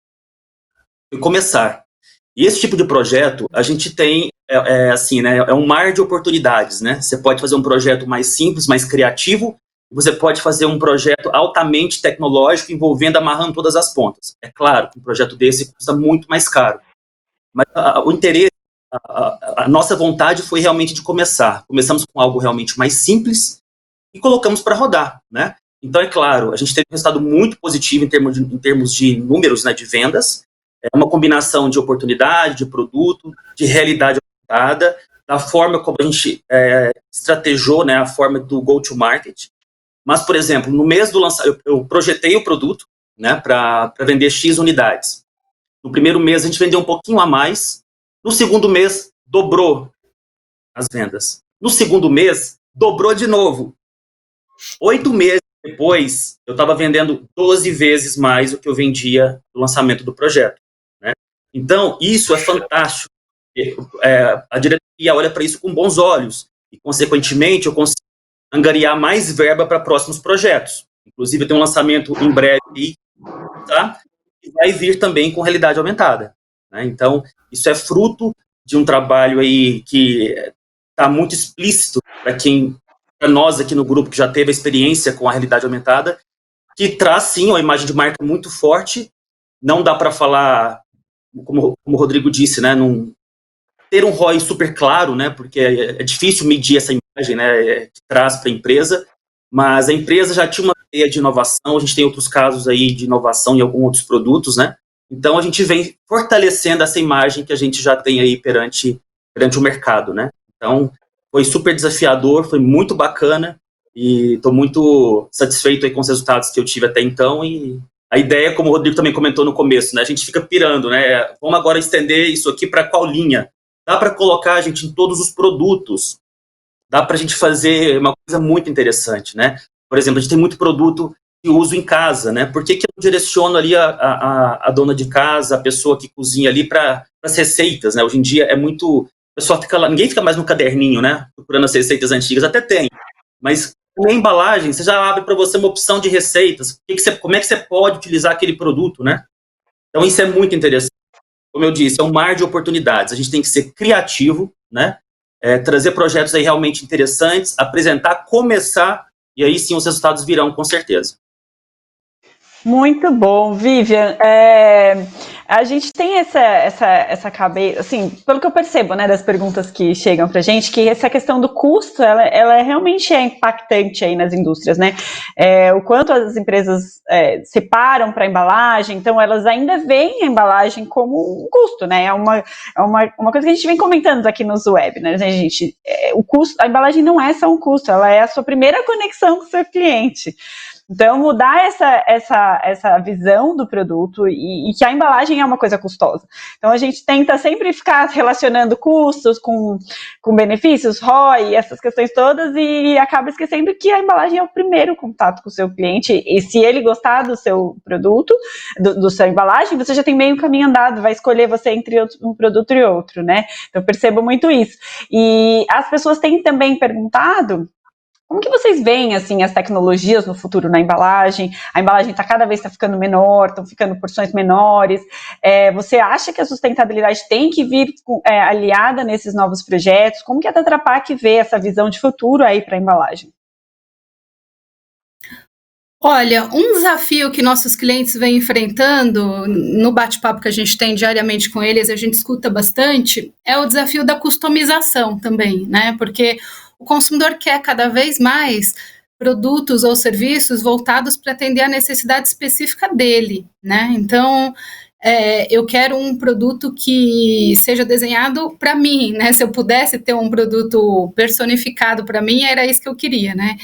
E esse tipo de projeto, a gente tem, assim, né, é um mar de oportunidades, né? Você pode fazer um projeto mais simples, mais criativo, você pode fazer um projeto altamente tecnológico, amarrando todas as pontas. É claro que um projeto desse custa muito mais caro. Mas o interesse, a nossa vontade foi realmente de começar. Começamos com algo realmente mais simples, e colocamos para rodar, né? Então, é claro, a gente teve um resultado muito positivo em termos de números, né, de vendas. É uma combinação de oportunidade, de produto, de realidade aumentada, da forma como a gente estrategou, né, a forma do go-to-market. Mas, por exemplo, no mês do lançamento, eu projetei o produto, né, para vender X unidades. No primeiro mês, a gente vendeu um pouquinho a mais. No segundo mês, dobrou as vendas. No segundo mês, dobrou de novo. 8 meses depois, eu estava vendendo 12 vezes mais o que eu vendia no lançamento do projeto, né? Então, isso é fantástico. A diretoria olha para isso com bons olhos e, consequentemente, eu consigo angariar mais verba para próximos projetos. Inclusive, tem um lançamento em breve aí, tá? E vai vir também com realidade aumentada, né? Então, isso é fruto de um trabalho aí que está muito explícito para nós aqui no grupo que já teve a experiência com a realidade aumentada, que traz sim uma imagem de marca muito forte. Não dá para falar, como o Rodrigo disse, né, ter um ROI super claro, né, porque é difícil medir essa imagem, né, que traz para a empresa, mas a empresa já tinha uma ideia de inovação, a gente tem outros casos aí de inovação em alguns outros produtos, né, então a gente vem fortalecendo essa imagem que a gente já tem aí perante o mercado, né. Então, foi super desafiador, foi muito bacana e estou muito satisfeito aí com os resultados que eu tive até então. E a ideia, como o Rodrigo também comentou no começo, né, a gente fica pirando, né? Vamos agora estender isso aqui para qual linha? Dá para colocar, gente, em todos os produtos. Dá para a gente fazer uma coisa muito interessante, né? Por exemplo, a gente tem muito produto de uso em casa, né? Por que eu não direciono ali a dona de casa, a pessoa que cozinha ali para as receitas, né? Hoje em dia é muito... O pessoal fica lá, ninguém fica mais no caderninho, né? Procurando as receitas antigas, até tem. Mas na embalagem, você já abre para você uma opção de receitas. Como é que você pode utilizar aquele produto, né? Então, isso é muito interessante. Como eu disse, é um mar de oportunidades. A gente tem que ser criativo, né? Trazer projetos aí realmente interessantes, apresentar, começar, e aí sim os resultados virão, com certeza. Muito bom, Vivian. A gente tem essa cabeça, assim, pelo que eu percebo, né, das perguntas que chegam pra gente, que essa questão do custo, ela realmente é impactante aí nas indústrias, né? O quanto as empresas separam para a embalagem, então elas ainda veem a embalagem como um custo, né? É uma coisa que a gente vem comentando aqui nos web, né, gente? O custo, a embalagem não é só um custo, ela é a sua primeira conexão com o seu cliente. Então, mudar essa visão do produto e que a embalagem é uma coisa custosa. Então, a gente tenta sempre ficar relacionando custos com benefícios, ROI, essas questões todas, e acaba esquecendo que a embalagem é o primeiro contato com o seu cliente, e se ele gostar do seu produto, do seu embalagem, você já tem meio caminho andado, vai escolher você entre um produto e outro, né? Então, eu percebo muito isso. E as pessoas têm também perguntado como que vocês veem, assim, as tecnologias no futuro na embalagem? A embalagem cada vez ficando menor, estão ficando porções menores. Você acha que a sustentabilidade tem que vir aliada nesses novos projetos? Como que a Tetra Pak vê essa visão de futuro aí para a embalagem? Olha, um desafio que nossos clientes vêm enfrentando no bate-papo que a gente tem diariamente com eles, a gente escuta bastante, é o desafio da customização também, né? Porque o consumidor quer cada vez mais produtos ou serviços voltados para atender a necessidade específica dele, né? Então, eu quero um produto que seja desenhado para mim, né? Se eu pudesse ter um produto personificado para mim, era isso que eu queria, né?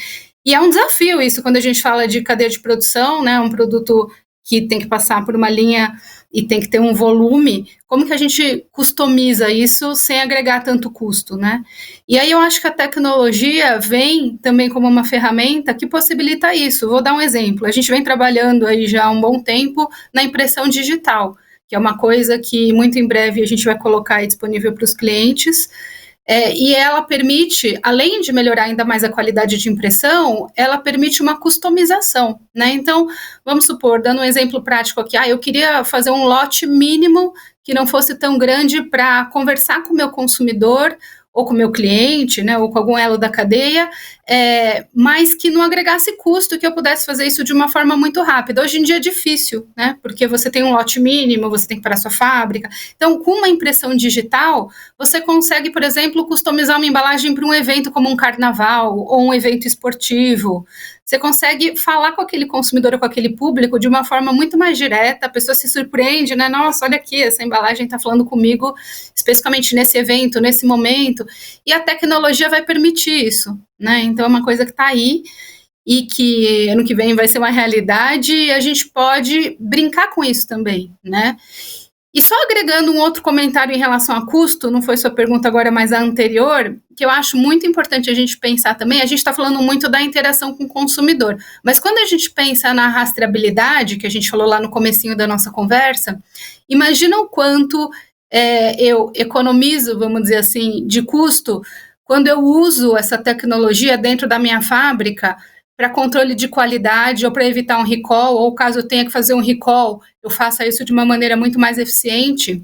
E é um desafio isso quando a gente fala de cadeia de produção, né? Um produto que tem que passar por uma linha e tem que ter um volume, como que a gente customiza isso sem agregar tanto custo, né? E aí eu acho que a tecnologia vem também como uma ferramenta que possibilita isso. Vou dar um exemplo. A gente vem trabalhando aí já há um bom tempo na impressão digital, que é uma coisa que muito em breve a gente vai colocar aí disponível para os clientes. E ela permite, além de melhorar ainda mais a qualidade de impressão, ela permite uma customização, né? Então, vamos supor, dando um exemplo prático aqui, eu queria fazer um lote mínimo que não fosse tão grande para conversar com o meu consumidor ou com o meu cliente, né, ou com algum elo da cadeia, mas que não agregasse custo, que eu pudesse fazer isso de uma forma muito rápida. Hoje em dia é difícil, né, porque você tem um lote mínimo, você tem que parar sua fábrica. Então, com uma impressão digital, você consegue, por exemplo, customizar uma embalagem para um evento como um carnaval ou um evento esportivo. Você consegue falar com aquele consumidor ou com aquele público de uma forma muito mais direta, a pessoa se surpreende, né? Nossa, olha aqui, essa embalagem está falando comigo especificamente nesse evento, nesse momento, e a tecnologia vai permitir isso, né? Então é uma coisa que está aí e que ano que vem vai ser uma realidade e a gente pode brincar com isso também, né? E só agregando um outro comentário em relação a custo, não foi sua pergunta agora, mas a anterior, que eu acho muito importante a gente pensar também, a gente está falando muito da interação com o consumidor, mas quando a gente pensa na rastreabilidade, que a gente falou lá no comecinho da nossa conversa, imagina o quanto eu economizo, vamos dizer assim, de custo, quando eu uso essa tecnologia dentro da minha fábrica para controle de qualidade ou para evitar um recall, ou caso eu tenha que fazer um recall, eu faça isso de uma maneira muito mais eficiente,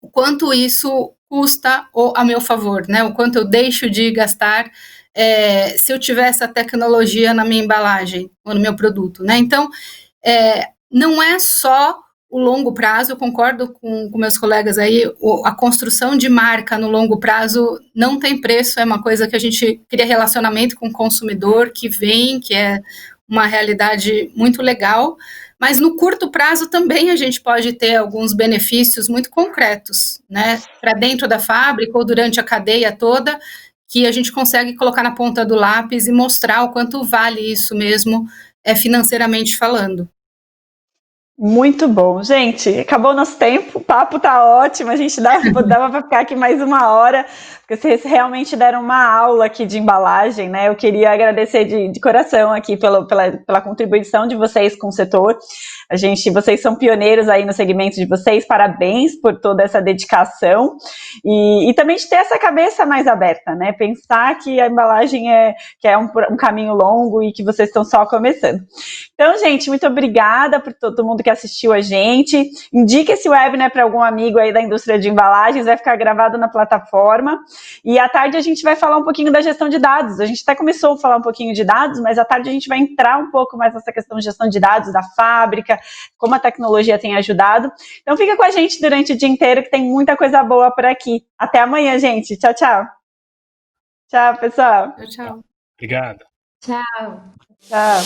o quanto isso custa a meu favor, né? O quanto eu deixo de gastar se eu tiver essa tecnologia na minha embalagem ou no meu produto, né? Então, não é só o longo prazo, eu concordo com meus colegas aí, a construção de marca no longo prazo não tem preço, é uma coisa que a gente cria relacionamento com o consumidor, que vem, que é uma realidade muito legal, mas no curto prazo também a gente pode ter alguns benefícios muito concretos, né, para dentro da fábrica ou durante a cadeia toda, que a gente consegue colocar na ponta do lápis e mostrar o quanto vale isso mesmo, financeiramente falando. Muito bom, gente. Acabou o nosso tempo, o papo tá ótimo. A gente dava para ficar aqui mais uma hora, porque vocês realmente deram uma aula aqui de embalagem, né? Eu queria agradecer de coração aqui pela contribuição de vocês com o setor. Vocês são pioneiros aí no segmento de vocês, parabéns por toda essa dedicação e também de ter essa cabeça mais aberta, né? Pensar que a embalagem é um caminho longo e que vocês estão só começando. Então, gente, muito obrigada por todo mundo que assistiu a gente. Indique esse webinar para algum amigo aí da indústria de embalagens, vai ficar gravado na plataforma. E à tarde a gente vai falar um pouquinho da gestão de dados. A gente até começou a falar um pouquinho de dados, mas à tarde a gente vai entrar um pouco mais nessa questão de gestão de dados da fábrica, como a tecnologia tem ajudado. Então fica com a gente durante o dia inteiro, que tem muita coisa boa por aqui. Até amanhã, gente. Tchau, tchau. Tchau, pessoal. Tchau. Obrigado. Tchau. Tchau.